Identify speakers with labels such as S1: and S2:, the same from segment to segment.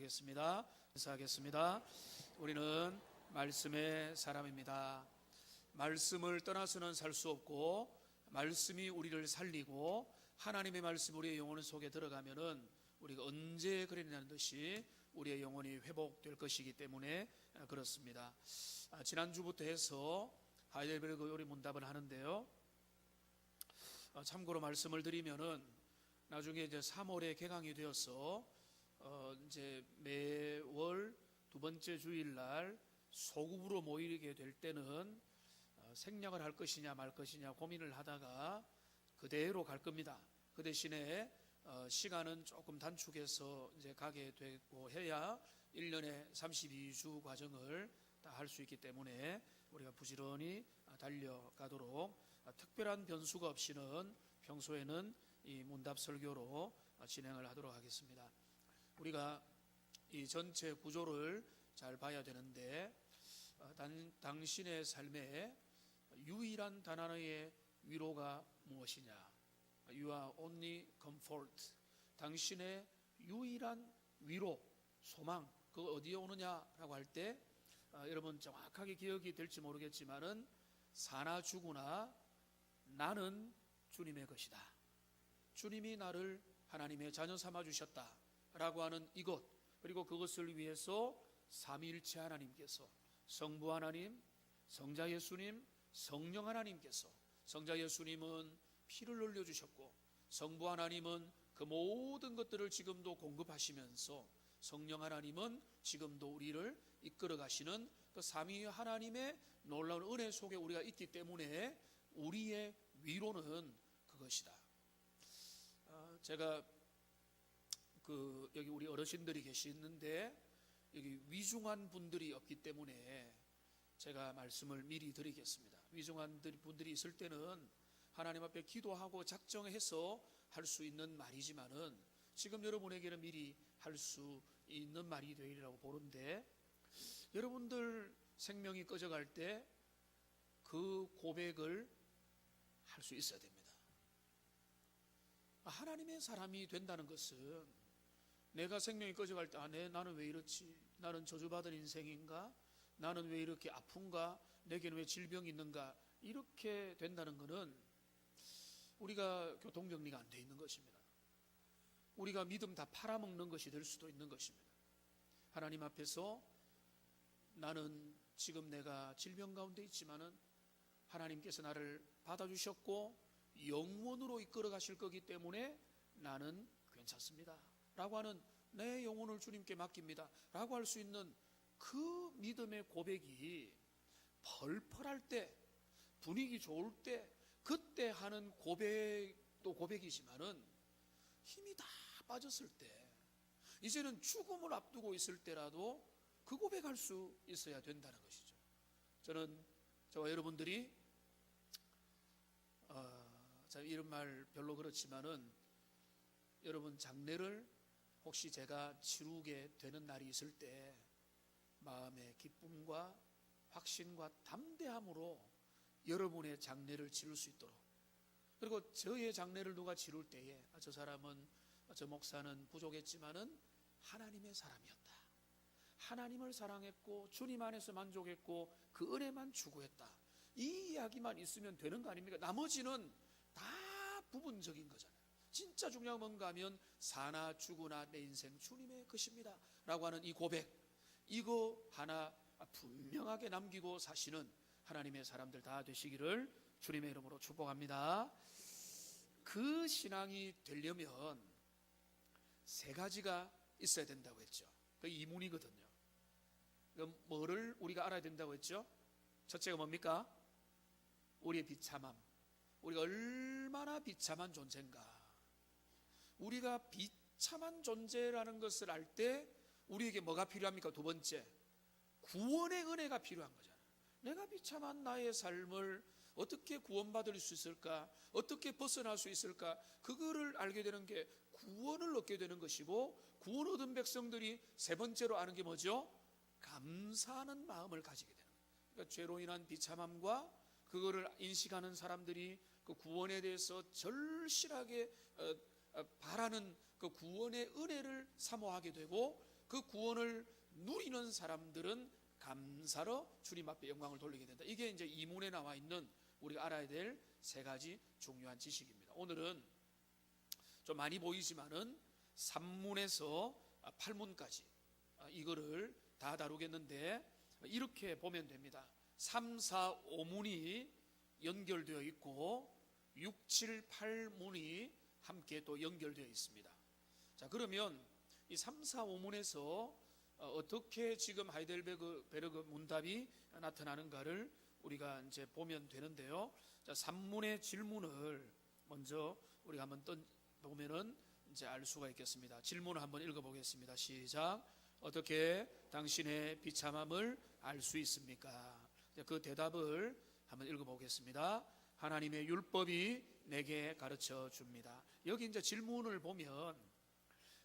S1: 인사하겠습니다. 우리는 말씀의 사람입니다. 말씀을 떠나서는 살 수 없고, 말씀이 우리를 살리고, 하나님의 말씀 우리의 영혼 속에 들어가면은 우리가 언제 그랬냐는 듯이 우리의 영혼이 회복될 것이기 때문에 그렇습니다. 지난주부터 해서 하이델베르그 요리 문답을 하는데요. 참고로 말씀을 드리면은 나중에 이제 3월에 개강이 되어서 이제 매월 두 번째 주일날 소급으로 모이게 될 때는 생략을 할 것이냐 말 것이냐 고민을 하다가 그대로 갈 겁니다. 그 대신에 시간은 조금 단축해서 이제 가게 되고 해야 1년에 32주 과정을 다 할 수 있기 때문에 우리가 부지런히 달려가도록 특별한 변수가 없이는 평소에는 이 문답 설교로 진행을 하도록 하겠습니다. 우리가 이 전체 구조를 잘 봐야 되는데, 당신의 삶에 유일한 단 하나의 위로가 무엇이냐? You are only comfort. 당신의 유일한 위로, 소망, 그거 어디에 오느냐라고 할 때 여러분 정확하게 기억이 될지 모르겠지만은 사나 죽으나 나는 주님의 것이다. 주님이 나를 하나님의 자녀 삼아 주셨다 라고 하는 이것, 그리고 그것을 위해서 삼위일체 하나님께서, 성부 하나님, 성자 예수님, 성령 하나님께서, 성자 예수님은 피를 흘려주셨고 성부 하나님은 그 모든 것들을 지금도 공급하시면서 성령 하나님은 지금도 우리를 이끌어 가시는 그 삼위 하나님의 놀라운 은혜 속에 우리가 있기 때문에 우리의 위로는 그것이다. 제가 여기 우리 어르신들이 계시는데 여기 위중한 분들이 없기 때문에 제가 말씀을 미리 드리겠습니다. 위중한 분들이 있을 때는 하나님 앞에 기도하고 작정해서 할 수 있는 말이지만은 지금 여러분에게는 미리 할 수 있는 말이 되리라고 보는데, 여러분들 생명이 꺼져갈 때 그 고백을 할 수 있어야 됩니다. 하나님의 사람이 된다는 것은 내가 생명이 꺼져갈 때 나는 왜 이렇지? 나는 저주받은 인생인가? 나는 왜 이렇게 아픈가? 내게는 왜 질병이 있는가? 이렇게 된다는 것은 우리가 교통정리가 안 돼 있는 것입니다. 우리가 믿음 다 팔아먹는 것이 될 수도 있는 것입니다. 하나님 앞에서 나는 지금 내가 질병 가운데 있지만은 하나님께서 나를 받아주셨고 영원으로 이끌어 가실 거기 때문에 나는 괜찮습니다 라고 하는, 내 영혼을 주님께 맡깁니다 라고 할 수 있는 그 믿음의 고백이 펄펄할 때, 분위기 좋을 때, 그때 하는 고백도 고백이지만은 힘이 다 빠졌을 때, 이제는 죽음을 앞두고 있을 때라도 그 고백할 수 있어야 된다는 것이죠. 저와 여러분들이 이런 말 별로 그렇지만은 여러분 장례를 혹시 제가 치르게 되는 날이 있을 때 마음의 기쁨과 확신과 담대함으로 여러분의 장례를 치를 수 있도록, 그리고 저의 장례를 누가 치를 때에 저 사람은, 저 목사는 부족했지만은 하나님의 사람이었다, 하나님을 사랑했고 주님 안에서 만족했고 그 은혜만 추구했다, 이 이야기만 있으면 되는 거 아닙니까? 나머지는 다 부분적인 거잖아요. 진짜 중요한 뭔가 하면 사나 죽으나 내 인생 주님의 것입니다 라고 하는 이 고백, 이거 하나 분명하게 남기고 사시는 하나님의 사람들 다 되시기를 주님의 이름으로 축복합니다. 그 신앙이 되려면 세 가지가 있어야 된다고 했죠. 그 이문이거든요. 그럼 뭐를 우리가 알아야 된다고 했죠? 첫째가 뭡니까? 우리의 비참함. 우리가 얼마나 비참한 존재인가. 우리가 비참한 존재라는 것을 알 때 우리에게 뭐가 필요합니까? 두 번째, 구원의 은혜가 필요한 거잖아요. 내가 비참한 나의 삶을 어떻게 구원받을 수 있을까? 어떻게 벗어날 수 있을까? 그거를 알게 되는 게 구원을 얻게 되는 것이고, 구원 얻은 백성들이 세 번째로 아는 게 뭐죠? 감사하는 마음을 가지게 되는 거예요. 그러니까 죄로 인한 비참함과 그거를 인식하는 사람들이 그 구원에 대해서 절실하게 바라는 그 구원의 은혜를 사모하게 되고, 그 구원을 누리는 사람들은 감사로 주님 앞에 영광을 돌리게 된다. 이게 이제 이문에 나와 있는 우리가 알아야 될 세 가지 중요한 지식입니다. 오늘은 좀 많이 보이지만은 3문에서 8문까지 이거를 다 다루겠는데, 이렇게 보면 됩니다. 3, 4, 5문이 연결되어 있고 6, 7, 8문이 함께 또 연결되어 있습니다. 자, 그러면 이 3, 4, 5문에서 어떻게 지금 하이델베르그 문답이 나타나는가를 우리가 이제 보면 되는데요. 자, 3문의 질문을 먼저 우리가 한번 보면은 이제 알 수가 있겠습니다. 질문을 한번 읽어보겠습니다. 시작. 어떻게 당신의 비참함을 알 수 있습니까? 그 대답을 한번 읽어보겠습니다. 하나님의 율법이 내게 가르쳐 줍니다. 여기 이제 질문을 보면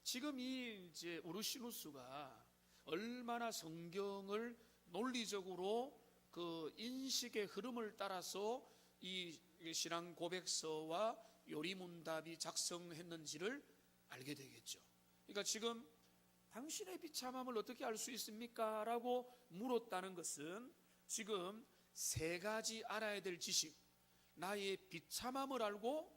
S1: 지금 이 이제 우르시누스가 얼마나 성경을 논리적으로 그 인식의 흐름을 따라서 이 신앙 고백서와 요리문답이 작성했는지를 알게 되겠죠. 그러니까 지금 당신의 비참함을 어떻게 알 수 있습니까? 라고 물었다는 것은 지금 세 가지 알아야 될 지식, 나의 비참함을 알고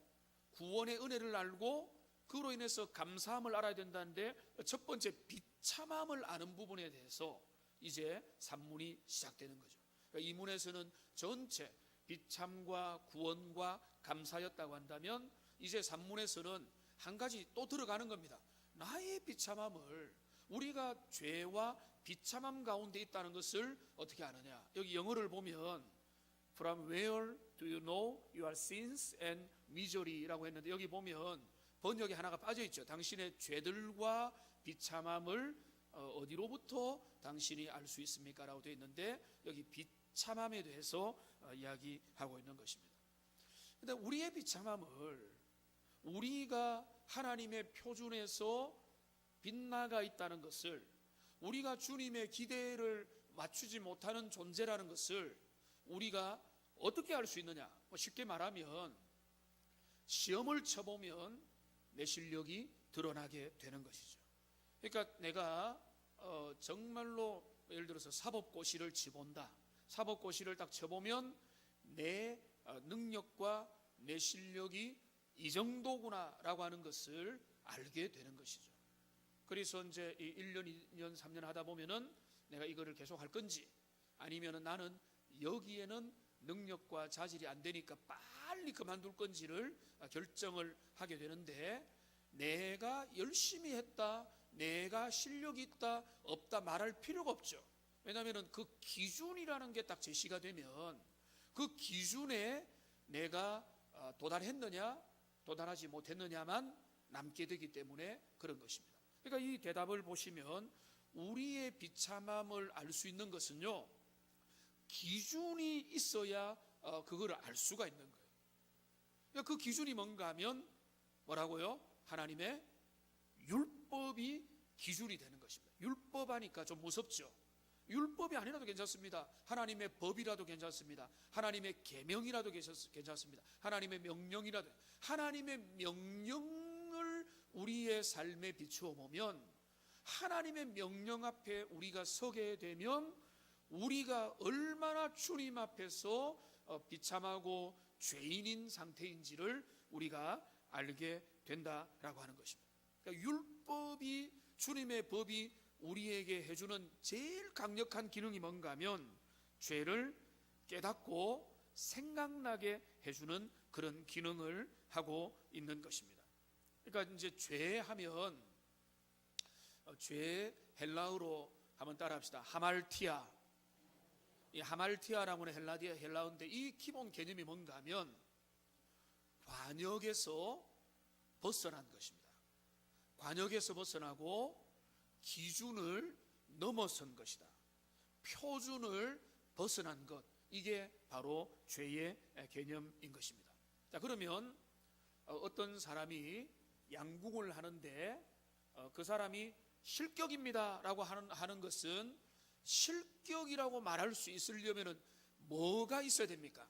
S1: 구원의 은혜를 알고 그로 인해서 감사함을 알아야 된다는데, 첫 번째 비참함을 아는 부분에 대해서 이제 3문이 시작되는 거죠. 그러니까 이 문에서는 전체 비참과 구원과 감사였다고 한다면, 이제 3문에서는 한 가지 또 들어가는 겁니다. 나의 비참함을, 우리가 죄와 비참함 가운데 있다는 것을 어떻게 아느냐. 여기 영어를 보면 From where do you know your sins and misery라고 했는데, 여기 보면 번역이 하나가 빠져 있죠. 당신의 죄들과 비참함을 어디로부터 당신이 알 수 있습니까? 라고 되어 있는데, 여기 비참함에 대해서 이야기하고 있는 것입니다. 근데 우리의 비참함을 우리가 하나님의 표준에서 빗나가 있다는 것을, 우리가 주님의 기대를 맞추지 못하는 존재라는 것을 우리가 어떻게 알 수 있느냐? 쉽게 말하면 시험을 쳐보면 내 실력이 드러나게 되는 것이죠. 그러니까 내가 정말로 예를 들어서 사법고시를 쳐본다. 사법고시를 딱 쳐보면 내 능력과 내 실력이 이 정도구나 라고 하는 것을 알게 되는 것이죠. 그래서 이제 1년, 2년, 3년 하다 보면은 내가 이거를 계속 할 건지, 아니면은 나는 여기에는 능력과 자질이 안 되니까 빨리 그만둘 건지를 결정을 하게 되는데, 내가 열심히 했다, 내가 실력이 있다, 없다 말할 필요가 없죠. 왜냐하면 그 기준이라는 게 딱 제시가 되면 그 기준에 내가 도달했느냐 도달하지 못했느냐만 남게 되기 때문에 그런 것입니다. 그러니까 이 대답을 보시면 우리의 비참함을 알 수 있는 것은요, 기준이 있어야 그거를 알 수가 있는 거예요. 그러니까 그 기준이 뭔가 하면 뭐라고요? 하나님의 율법이 기준이 되는 것입니다. 율법 하니까 좀 무섭죠. 율법이 아니라도 괜찮습니다. 하나님의 법이라도 괜찮습니다. 하나님의 계명이라도 괜찮습니다. 하나님의 명령이라도. 하나님의 명령을 우리의 삶에 비추어 보면, 하나님의 명령 앞에 우리가 서게 되면 우리가 얼마나 주님 앞에서 비참하고 죄인인 상태인지를 우리가 알게 된다라고 하는 것입니다. 그러니까 율법이, 주님의 법이 우리에게 해주는 제일 강력한 기능이 뭔가 하면 죄를 깨닫고 생각나게 해주는 그런 기능을 하고 있는 것입니다. 그러니까 이제 죄하면, 죄 헬라어로 한번 따라합시다. 하말티아. 이 하말티아라고 하는 헬라어인데, 이 기본 개념이 뭔가 하면 관역에서 벗어난 것입니다. 관역에서 벗어나고 기준을 넘어선 것이다. 표준을 벗어난 것, 이게 바로 죄의 개념인 것입니다. 자, 그러면 어떤 사람이 양궁을 하는데 그 사람이 실격입니다 라고 하는 것은, 실격이라고 말할 수 있으려면 뭐가 있어야 됩니까?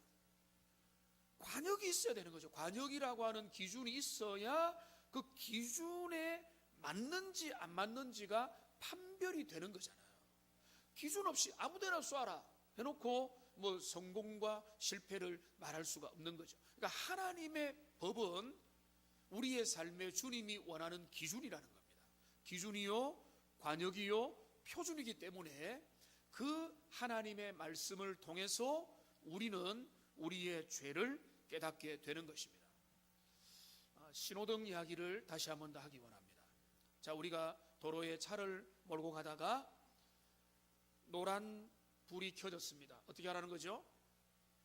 S1: 관역이 있어야 되는 거죠. 관역이라고 하는 기준이 있어야 그 기준에 맞는지 안 맞는지가 판별이 되는 거잖아요. 기준 없이 아무데나 쏴라 해놓고 뭐 성공과 실패를 말할 수가 없는 거죠. 그러니까 하나님의 법은 우리의 삶에 주님이 원하는 기준이라는 겁니다. 기준이요, 관역이요, 표준이기 때문에 그 하나님의 말씀을 통해서 우리는 우리의 죄를 깨닫게 되는 것입니다. 신호등 이야기를 다시 한 번 더 하기 원합니다. 자, 우리가 도로에 차를 몰고 가다가 노란 불이 켜졌습니다. 어떻게 하라는 거죠?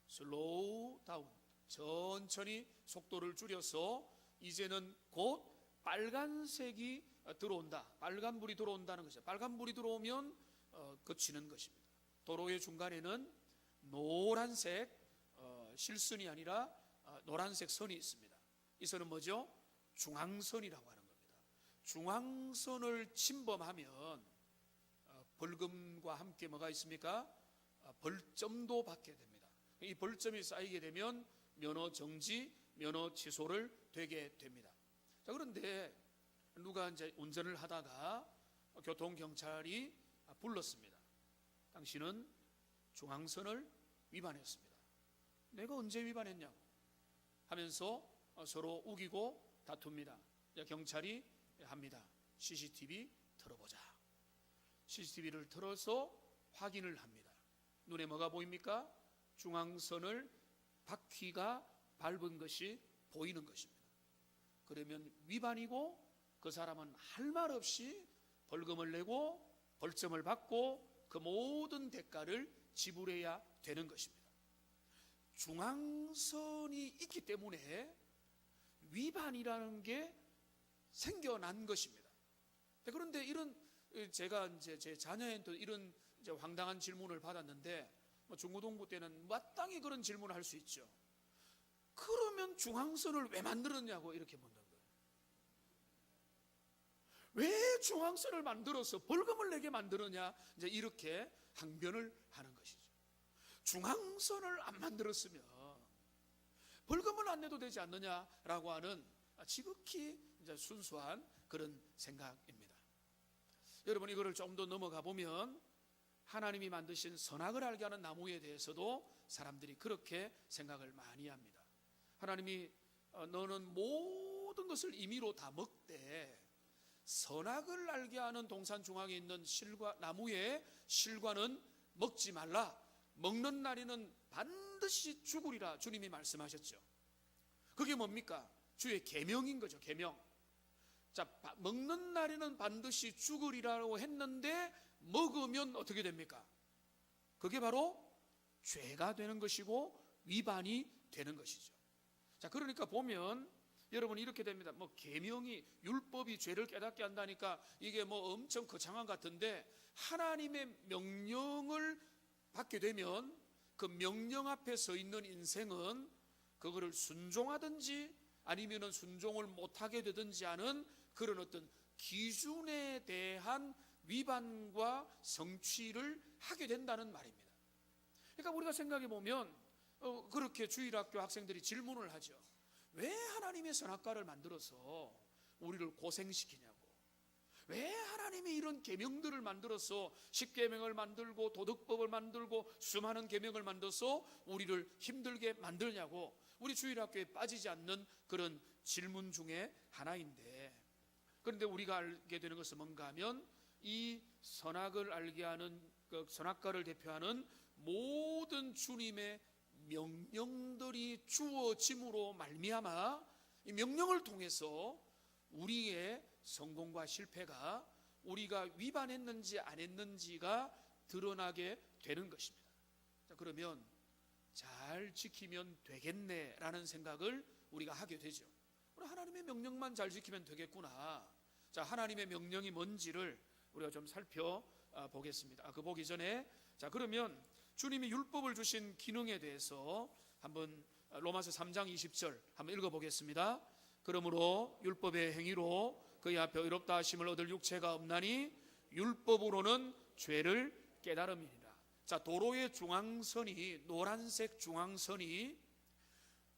S1: 슬로우 다운, 천천히 속도를 줄여서 이제는 곧 빨간색이 들어온다, 빨간불이 들어온다는 것이죠. 빨간불이 들어오면 그치는 것입니다. 도로의 중간에는 노란색 실선이 아니라 노란색 선이 있습니다. 이 선은 뭐죠? 중앙선이라고 하는 겁니다. 중앙선을 침범하면 벌금과 함께 뭐가 있습니까? 벌점도 받게 됩니다. 이 벌점이 쌓이게 되면 면허 정지, 면허 취소를 되게 됩니다. 자, 그런데 누가 이제 운전을 하다가 교통경찰이 불렀습니다. 당신은 중앙선을 위반했습니다. 내가 언제 위반했냐고 하면서 서로 우기고 다툽니다. 경찰이 합니다. CCTV 틀어보자. CCTV를 틀어서 확인을 합니다. 눈에 뭐가 보입니까? 중앙선을 바퀴가 밟은 것이 보이는 것입니다. 그러면 위반이고 그 사람은 할 말 없이 벌금을 내고 벌점을 받고 그 모든 대가를 지불해야 되는 것입니다. 중앙선이 있기 때문에 위반이라는 게 생겨난 것입니다. 그런데 이런 제가 이제 제 자녀한테 이런 이제 황당한 질문을 받았는데 중고등부 때는 마땅히 그런 질문을 할 수 있죠. 그러면 중앙선을 왜 만들었냐고 이렇게 묻는 거예요. 왜 중앙선을 만들어서 벌금을 내게 만들었냐, 이제 이렇게 항변을 하는 것이죠. 중앙선을 안 만들었으면 벌금을 안 내도 되지 않느냐라고 하는 지극히 이제 순수한 그런 생각입니다. 여러분, 이거를 좀 더 넘어가 보면 하나님이 만드신 선악을 알게 하는 나무에 대해서도 사람들이 그렇게 생각을 많이 합니다. 하나님이 너는 모든 것을 임의로 다 먹되 선악을 알게 하는 동산 중앙에 있는 나무의 실과는 먹지 말라. 먹는 날에는 반드시 죽으리라 주님이 말씀하셨죠. 그게 뭡니까? 주의 계명인 거죠. 계명. 자, 먹는 날에는 반드시 죽으리라고 했는데 먹으면 어떻게 됩니까? 그게 바로 죄가 되는 것이고 위반이 되는 것이죠. 자, 그러니까 보면 여러분 이렇게 됩니다. 뭐 계명이, 율법이 죄를 깨닫게 한다니까 이게 뭐 엄청 거창한 것 같은데, 하나님의 명령을 받게 되면 그 명령 앞에 서 있는 인생은 그거를 순종하든지 아니면은 순종을 못하게 되든지 하는 그런 어떤 기준에 대한 위반과 성취를 하게 된다는 말입니다. 그러니까 우리가 생각해 보면 그렇게 주일학교 학생들이 질문을 하죠. 왜 하나님의 선악과를 만들어서 우리를 고생시키냐고. 왜 하나님이 이런 계명들을 만들어서 십계명을 만들고 도덕법을 만들고 수많은 계명을 만들어서 우리를 힘들게 만들냐고, 우리 주일학교에 빠지지 않는 그런 질문 중에 하나인데, 그런데 우리가 알게 되는 것은 뭔가 하면 이 선악을 알게 하는 그 선악과를 대표하는 모든 주님의 명령들이 주어짐으로 말미암아 이 명령을 통해서 우리의 성공과 실패가 우리가 위반했는지 안 했는지가 드러나게 되는 것입니다. 자, 그러면 잘 지키면 되겠네라는 생각을 우리가 하게 되죠. 우리 하나님의 명령만 잘 지키면 되겠구나. 자, 하나님의 명령이 뭔지를 우리가 좀 살펴보겠습니다. 그 보기 전에, 자, 그러면 주님이 율법을 주신 기능에 대해서 한번 로마서 3장 20절 한번 읽어보겠습니다. 그러므로 율법의 행위로 그의 앞에 의롭다 하심을 얻을 육체가 없나니 율법으로는 죄를 깨달음이니라. 자, 도로의 중앙선이, 노란색 중앙선이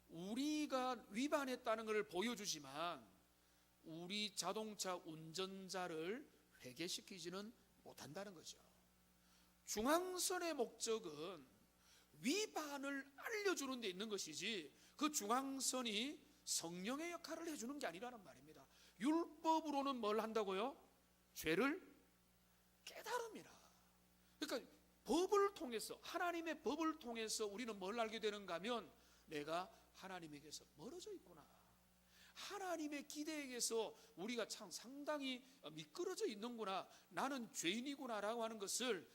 S1: 우리가 위반했다는 것을 보여주지만 우리 자동차 운전자를 회개시키지는 못한다는 거죠. 중앙선의 목적은 위반을 알려주는 데 있는 것이지 그 중앙선이 성령의 역할을 해주는 게 아니라는 말입니다. 율법으로는 뭘 한다고요? 죄를 깨달음이라. 그러니까 법을 통해서, 하나님의 법을 통해서 우리는 뭘 알게 되는가 하면 내가 하나님에게서 멀어져 있구나, 하나님의 기대에게서 우리가 참 상당히 미끄러져 있는구나, 나는 죄인이구나 라고 하는 것을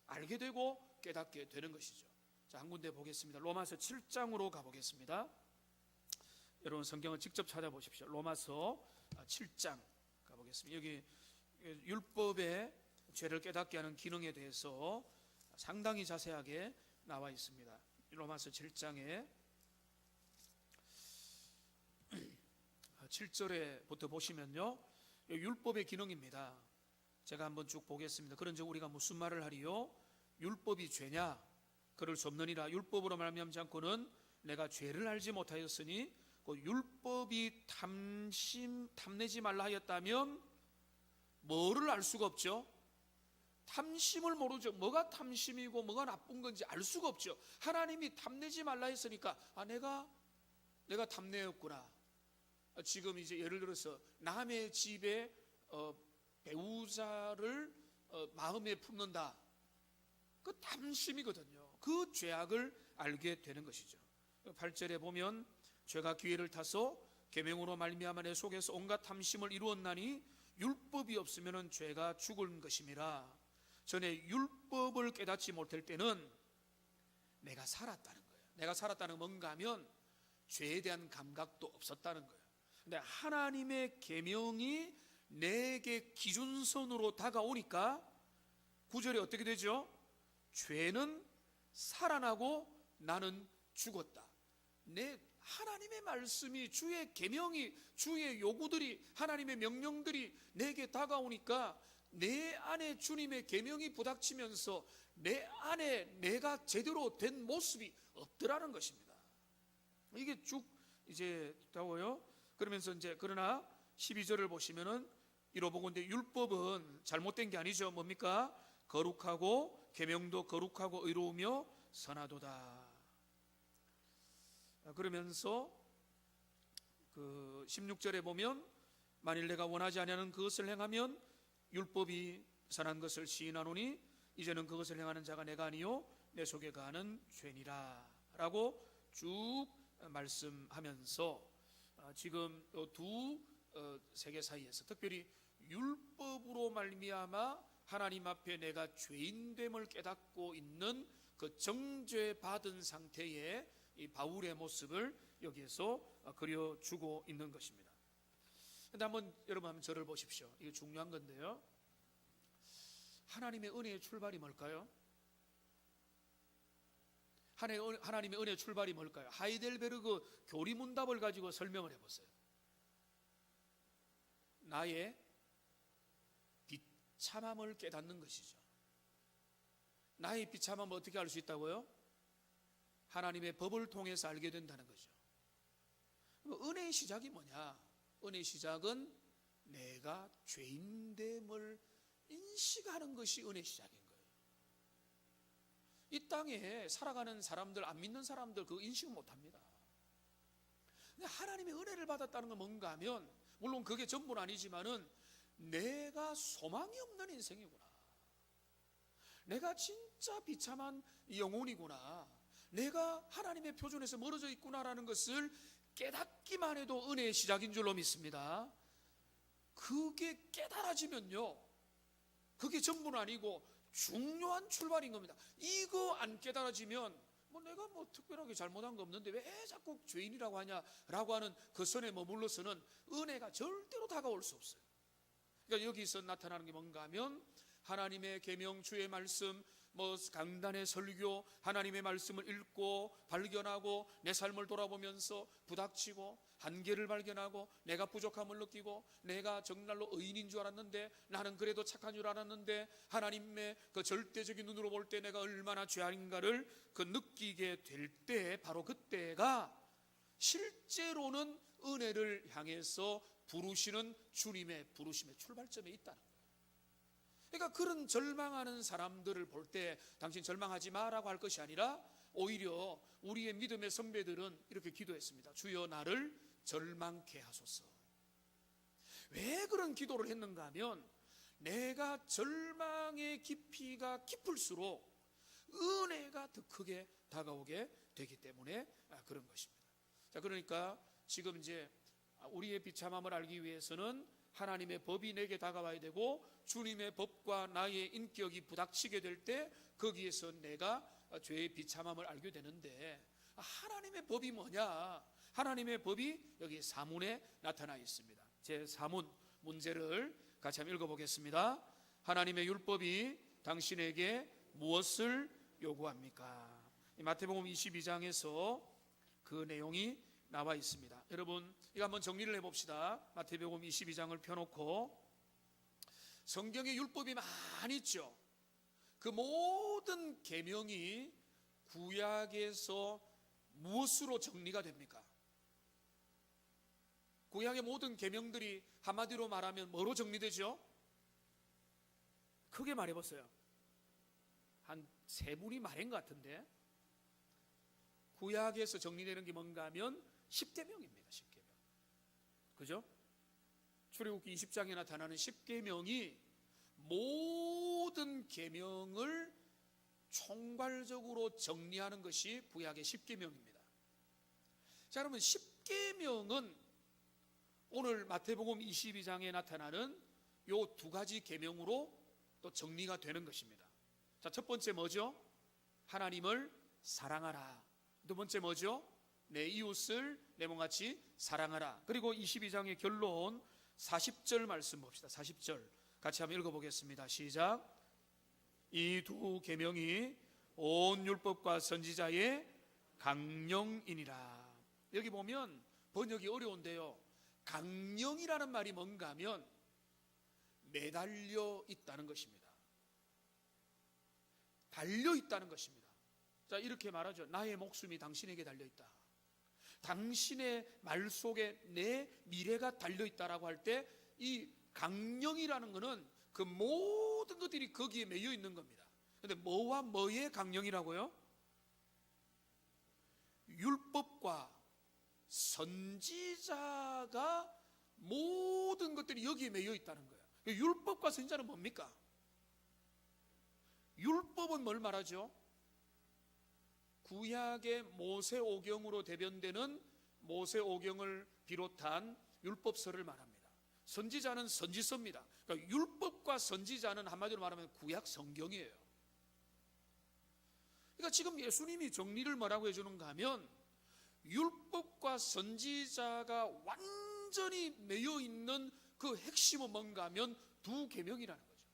S1: 알게 되고 깨닫게 되는 것이죠. 자, 한 군데 보겠습니다. 로마서 7장으로 가보겠습니다. 여러분 성경을 직접 찾아보십시오. 로마서 7장 가보겠습니다. 여기 율법의 죄를 깨닫게 하는 기능에 대해서 상당히 자세하게 나와 있습니다. 로마서 7장에 7절에부터 보시면요, 율법의 기능입니다. 제가 한번 쭉 보겠습니다. 그런즉 우리가 무슨 말을 하리요? 율법이 죄냐? 그럴 수 없느니라. 율법으로 말미암지 않고는 내가 죄를 알지 못하였으니, 그 율법이 탐내지 말라 하였다면 뭐를 알 수가 없죠? 탐심을 모르죠. 뭐가 탐심이고 뭐가 나쁜 건지 알 수가 없죠. 하나님이 탐내지 말라 했으니까 내가 탐내었구나. 지금 이제 예를 들어서 남의 집에 배우자를 마음에 품는다, 그 탐심이거든요. 그 죄악을 알게 되는 것이죠. 8절에 보면 죄가 기회를 타서 계명으로 말미암아 내 속에서 온갖 탐심을 이루었나니 율법이 없으면 죄가 죽은 것임이라. 전에 율법을 깨닫지 못할 때는 내가 살았다는 거예요. 내가 살았다는 건 뭔가 하면 죄에 대한 감각도 없었다는 거예요. 근데 하나님의 계명이 내게 기준선으로 다가오니까 9절에 어떻게 되죠? 죄는 살아나고 나는 죽었다. 내 하나님의 말씀이, 주의 계명이, 주의 요구들이, 하나님의 명령들이 내게 다가오니까 내 안에 주님의 계명이 부닥치면서 내 안에 내가 제대로 된 모습이 없더라는 것입니다. 이게 쭉 이제 나와요. 그러면서 이제 그러나 12절을 보시면은 이로보건대 율법은 잘못된 게 아니죠. 뭡니까? 거룩하고 계명도 거룩하고 의로우며 선하도다. 그러면서 그 16절에 보면 만일 내가 원하지 아니하는 그것을 행하면 율법이 선한 것을 시인하노니 이제는 그것을 행하는 자가 내가 아니요 내 속에 가는 죄니라 라고 쭉 말씀하면서 지금 두 세계 사이에서 특별히 율법으로 말미암아 하나님 앞에 내가 죄인됨을 깨닫고 있는 그 정죄받은 상태의 이 바울의 모습을 여기에서 그려주고 있는 것입니다. 근데 여러분 한번 저를 보십시오. 이게 중요한 건데요, 하나님의 은혜의 출발이 뭘까요? 하나님의 은혜의 출발이 뭘까요? 하이델베르그 교리문답을 가지고 설명을 해보세요. 나의 비참함을 깨닫는 것이죠. 나의 비참함을 어떻게 알 수 있다고요? 하나님의 법을 통해서 알게 된다는 거죠. 은혜의 시작이 뭐냐? 은혜의 시작은 내가 죄인됨을 인식하는 것이 은혜의 시작인 거예요. 이 땅에 살아가는 사람들, 안 믿는 사람들 그거 인식 못합니다. 근데 하나님의 은혜를 받았다는 건 뭔가 하면, 물론 그게 전부는 아니지만은 내가 소망이 없는 인생이구나, 내가 진짜 비참한 영혼이구나, 내가 하나님의 표준에서 멀어져 있구나라는 것을 깨닫기만 해도 은혜의 시작인 줄로 믿습니다. 그게 깨달아지면요, 그게 전부는 아니고 중요한 출발인 겁니다. 이거 안 깨달아지면 내가 특별하게 잘못한 거 없는데 왜 자꾸 죄인이라고 하냐라고 하는 그 선에 머물러서는 은혜가 절대로 다가올 수 없어요. 그러니까 여기서 나타나는 게 뭔가 하면 하나님의 계명, 주의 말씀, 강단의 설교, 하나님의 말씀을 읽고 발견하고 내 삶을 돌아보면서 부닥치고 한계를 발견하고 내가 부족함을 느끼고 내가 정말로 의인인 줄 알았는데, 나는 그래도 착한 줄 알았는데 하나님의 그 절대적인 눈으로 볼 때 내가 얼마나 죄인가를 느끼게 될 때, 바로 그때가 실제로는 은혜를 향해서 부르시는 주님의 부르심의 출발점에 있다는 거예요. 그러니까 그런 절망하는 사람들을 볼 때 당신 절망하지 마라고 할 것이 아니라 오히려 우리의 믿음의 선배들은 이렇게 기도했습니다. 주여 나를 절망케 하소서. 왜 그런 기도를 했는가 하면 내가 절망의 깊이가 깊을수록 은혜가 더 크게 다가오게 되기 때문에 그런 것입니다. 자, 그러니까 지금 이제 우리의 비참함을 알기 위해서는 하나님의 법이 내게 다가와야 되고 주님의 법과 나의 인격이 부닥치게 될 때 거기에서 내가 죄의 비참함을 알게 되는데, 하나님의 법이 뭐냐? 하나님의 법이 여기 사문에 나타나 있습니다. 제 사문 문제를 같이 한번 읽어보겠습니다. 하나님의 율법이 당신에게 무엇을 요구합니까? 마태복음 22장에서 그 내용이 나와 있습니다. 여러분, 이거 한번 정리를 해봅시다. 마태복음 22장을 펴놓고 성경에 율법이 많이 있죠. 그 모든 계명이 구약에서 무엇으로 정리가 됩니까? 구약의 모든 계명들이 한마디로 말하면 뭐로 정리되죠? 크게 말해보세요. 한 세 분이 말한 것 같은데, 구약에서 정리되는 게 뭔가 하면 10계명입니다. 10계명. 그죠? 출애굽기 20장에 나타나는 10계명이 모든 계명을 총괄적으로 정리하는 것이 구약의 10계명입니다. 자, 그러면 10계명은 오늘 마태복음 22장에 나타나는 요 두 가지 계명으로 또 정리가 되는 것입니다. 자, 첫 번째 뭐죠? 하나님을 사랑하라. 두 번째 뭐죠? 내 이웃을 내 몸같이 사랑하라. 그리고 22장의 결론 40절 말씀 봅시다. 40절 같이 한번 읽어보겠습니다. 시작. 이 두 계명이 온 율법과 선지자의 강령이니라. 여기 보면 번역이 어려운데요, 강령이라는 말이 뭔가 하면 매달려 있다는 것입니다. 달려 있다는 것입니다. 자, 이렇게 말하죠. 나의 목숨이 당신에게 달려 있다. 당신의 말 속에 내 미래가 달려 있다라고 할 때 이 강령이라는 것은 그 모든 것들이 거기에 매여 있는 겁니다. 그런데 뭐와 뭐의 강령이라고요? 율법과 선지자가 모든 것들이 여기에 매여 있다는 거예요. 율법과 선지자는 뭡니까? 율법은 뭘 말하죠? 구약의 모세오경으로 대변되는 모세오경을 비롯한 율법서를 말합니다. 선지자는 선지서입니다. 그러니까 율법과 선지자는 한마디로 말하면 구약 성경이에요. 그러니까 지금 예수님이 정리를 뭐라고 해주는가 하면 율법과 선지자가 완전히 매여 있는 그 핵심은 뭔가 하면 두 계명이라는 거죠.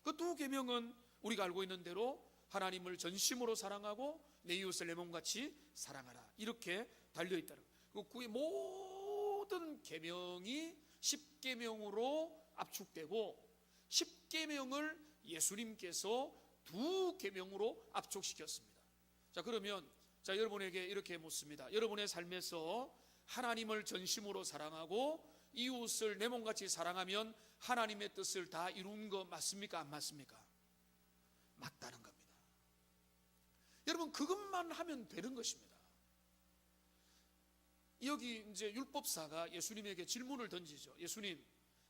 S1: 그 두 계명은 우리가 알고 있는 대로 하나님을 전심으로 사랑하고 내 이웃을 내 몸같이 사랑하라, 이렇게 달려있다는 거예요. 그 모든 계명이 10계명으로 압축되고 10계명을 예수님께서 두 계명으로 압축시켰습니다. 자, 그러면 여러분에게 이렇게 묻습니다. 여러분의 삶에서 하나님을 전심으로 사랑하고 이웃을 내 몸같이 사랑하면 하나님의 뜻을 다 이룬 거 맞습니까? 안 맞습니까? 맞다는 겁니다. 여러분, 그것만 하면 되는 것입니다. 여기 이제 율법사가 예수님에게 질문을 던지죠. 예수님,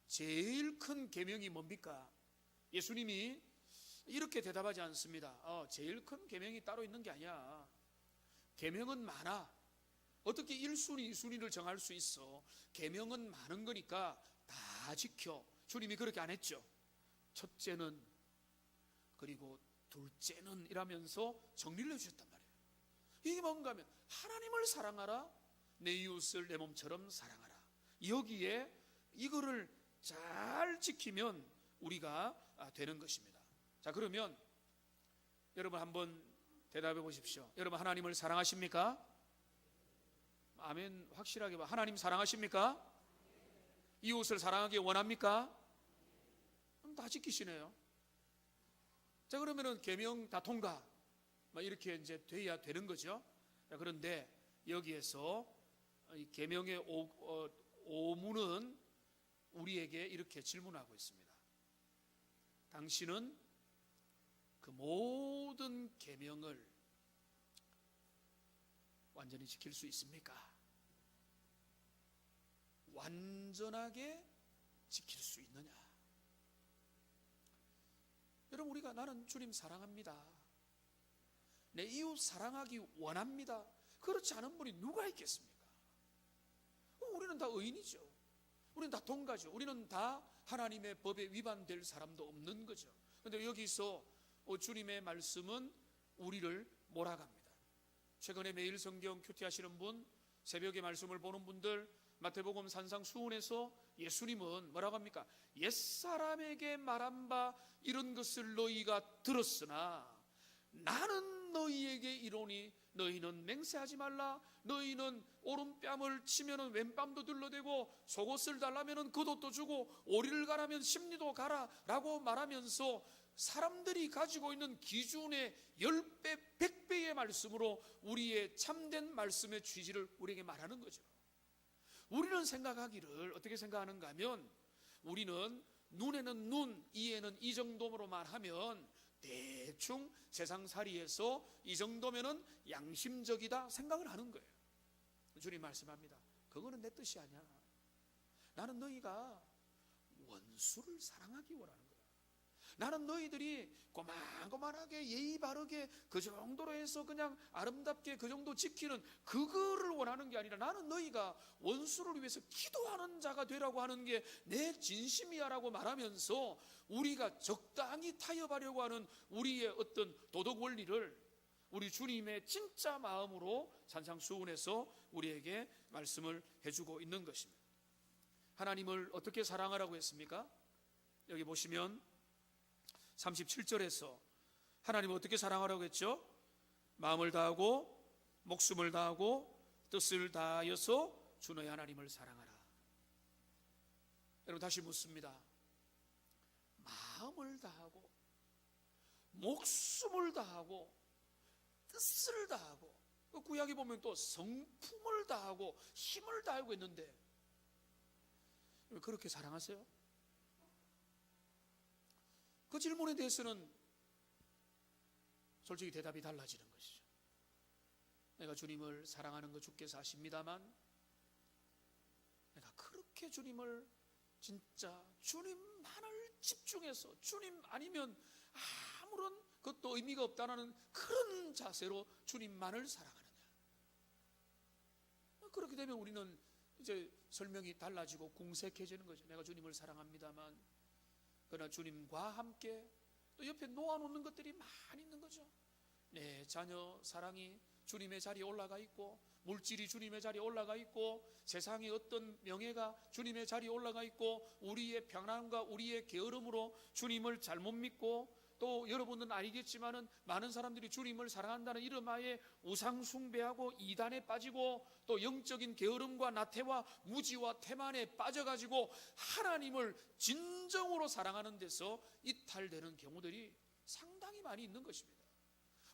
S1: 제일 큰 계명이 뭡니까? 예수님이 이렇게 대답하지 않습니다. 제일 큰 계명이 따로 있는 게 아니야. 계명은 많아. 어떻게 1순위, 2순위를 정할 수 있어? 계명은 많은 거니까 다 지켜. 주님이 그렇게 안 했죠. 첫째는, 그리고 둘째는 이라면서 정리를 해주셨단 말이에요. 이게 뭔가 하면 하나님을 사랑하라, 내 이웃을 내 몸처럼 사랑하라. 여기에 이거를 잘 지키면 우리가 되는 것입니다. 자, 그러면 여러분 한번 대답해 보십시오. 여러분, 하나님을 사랑하십니까? 아멘. 확실하게 봐. 하나님 사랑하십니까? 이웃을 사랑하기 원합니까? 다 지키시네요. 자, 그러면은 계명 다 통과, 이렇게 이제 돼야 되는 거죠. 자, 그런데 여기에서 이 계명의 오문은 우리에게 이렇게 질문하고 있습니다. 당신은 그 모든 계명을 완전히 지킬 수 있습니까? 완전하게 지킬 수 있느냐? 여러분, 우리가 나는 주님 사랑합니다, 내 이웃 사랑하기 원합니다, 그렇지 않은 분이 누가 있겠습니까? 우리는 다 의인이죠. 우리는 다 동가죠. 우리는 다 하나님의 법에 위반될 사람도 없는 거죠. 그런데 여기서 주님의 말씀은 우리를 몰아갑니다. 최근에 매일 성경 큐티 하시는 분, 새벽에 말씀을 보는 분들, 마태복음 산상수훈에서 예수님은 뭐라고 합니까? 옛사람에게 말한 바 이런 것을 너희가 들었으나 나는 너희에게 이르노니 너희는 맹세하지 말라. 너희는 오른뺨을 치면 왼뺨도 둘러대고 속옷을 달라면 겉옷도 주고 오리를 가라면 십리도 가라 라고 말하면서 사람들이 가지고 있는 기준의 10배, 100배의 말씀으로 우리의 참된 말씀의 취지를 우리에게 말하는 거죠. 우리는 생각하기를 어떻게 생각하는가 하면, 우리는 눈에는 눈, 이에는 이 정도로만 하면 대충 세상살이에서 이 정도면은 양심적이다 생각을 하는 거예요. 주님 말씀합니다. 그거는 내 뜻이 아니야. 나는 너희가 원수를 사랑하기 원하는 거야. 나는 너희들이 고만고만하게 예의 바르게 그 정도로 해서 그냥 아름답게 그 정도 지키는 그거를 원하는 게 아니라, 나는 너희가 원수를 위해서 기도하는 자가 되라고 하는 게 내 진심이야 라고 말하면서, 우리가 적당히 타협하려고 하는 우리의 어떤 도덕 원리를 우리 주님의 진짜 마음으로 산상수훈에서 우리에게 말씀을 해주고 있는 것입니다. 하나님을 어떻게 사랑하라고 했습니까? 여기 보시면 37절에서 하나님을 어떻게 사랑하라고 했죠? 마음을 다하고 목숨을 다하고 뜻을 다하여서 주 너희 하나님을 사랑하라. 여러분, 다시 묻습니다. 마음을 다하고 목숨을 다하고 뜻을 다하고, 구약에 보면 또 성품을 다하고 힘을 다하고 있는데 그렇게 사랑하세요? 그 질문에 대해서는 솔직히 대답이 달라지는 것이죠. 내가 주님을 사랑하는 거 주께서 아십니다만, 내가 그렇게 주님을 진짜 주님만을 집중해서 주님 아니면 아무런 것도 의미가 없다는 그런 자세로 주님만을 사랑하느냐? 그렇게 되면 우리는 이제 설명이 달라지고 궁색해지는 거죠. 내가 주님을 사랑합니다만, 그러나 주님과 함께 또 옆에 놓아놓는 것들이 많이 있는 거죠. 내 자녀 사랑이 주님의 자리에 올라가 있고, 물질이 주님의 자리에 올라가 있고, 세상의 어떤 명예가 주님의 자리에 올라가 있고, 우리의 평안과 우리의 게으름으로 주님을 잘못 믿고, 또 여러분은 알겠지만은 많은 사람들이 주님을 사랑한다는 이름 하에 우상 숭배하고 이단에 빠지고, 또 영적인 게으름과 나태와 무지와 태만에 빠져가지고 하나님을 진정으로 사랑하는 데서 이탈되는 경우들이 상당히 많이 있는 것입니다.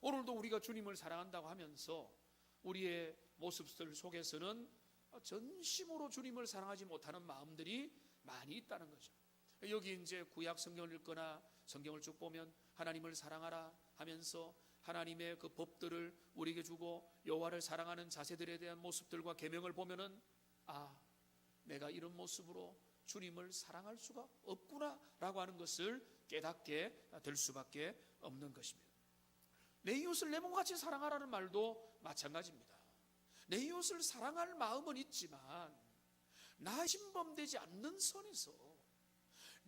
S1: 오늘도 우리가 주님을 사랑한다고 하면서 우리의 모습들 속에서는 전심으로 주님을 사랑하지 못하는 마음들이 많이 있다는 거죠. 여기 이제 구약 성경을 읽거나 성경을 쭉 보면 하나님을 사랑하라 하면서 하나님의 그 법들을 우리에게 주고 여호와를 사랑하는 자세들에 대한 모습들과 계명을 보면은, 아, 내가 이런 모습으로 주님을 사랑할 수가 없구나 라고 하는 것을 깨닫게 될 수밖에 없는 것입니다. 내 이웃을 내 몸같이 사랑하라는 말도 마찬가지입니다. 내 이웃을 사랑할 마음은 있지만 나 신범되지 않는 선에서,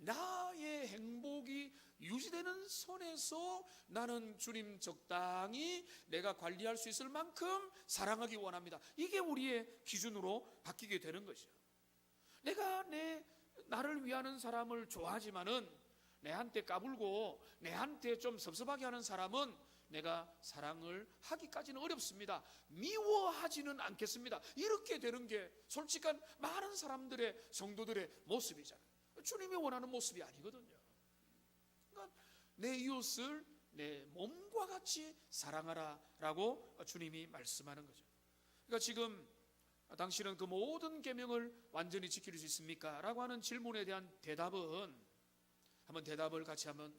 S1: 나의 행복이 유지되는 선에서 나는 주님 적당히 내가 관리할 수 있을 만큼 사랑하기 원합니다. 이게 우리의 기준으로 바뀌게 되는 것이죠. 내가 나를 위하는 사람을 좋아하지만은 내한테 까불고 내한테 좀 섭섭하게 하는 사람은 내가 사랑을 하기까지는 어렵습니다. 미워하지는 않겠습니다. 이렇게 되는 게 솔직한 많은 사람들의, 성도들의 모습이잖아요. 주님이 원하는 모습이 아니거든요. 그러니까 내 이웃을 내 몸과 같이 사랑하라 라고 주님이 말씀하는 거죠. 그러니까 지금 당신은 그 모든 계명을 완전히 지킬 수 있습니까? 라고 하는 질문에 대한 대답은 한번 대답을 같이 한번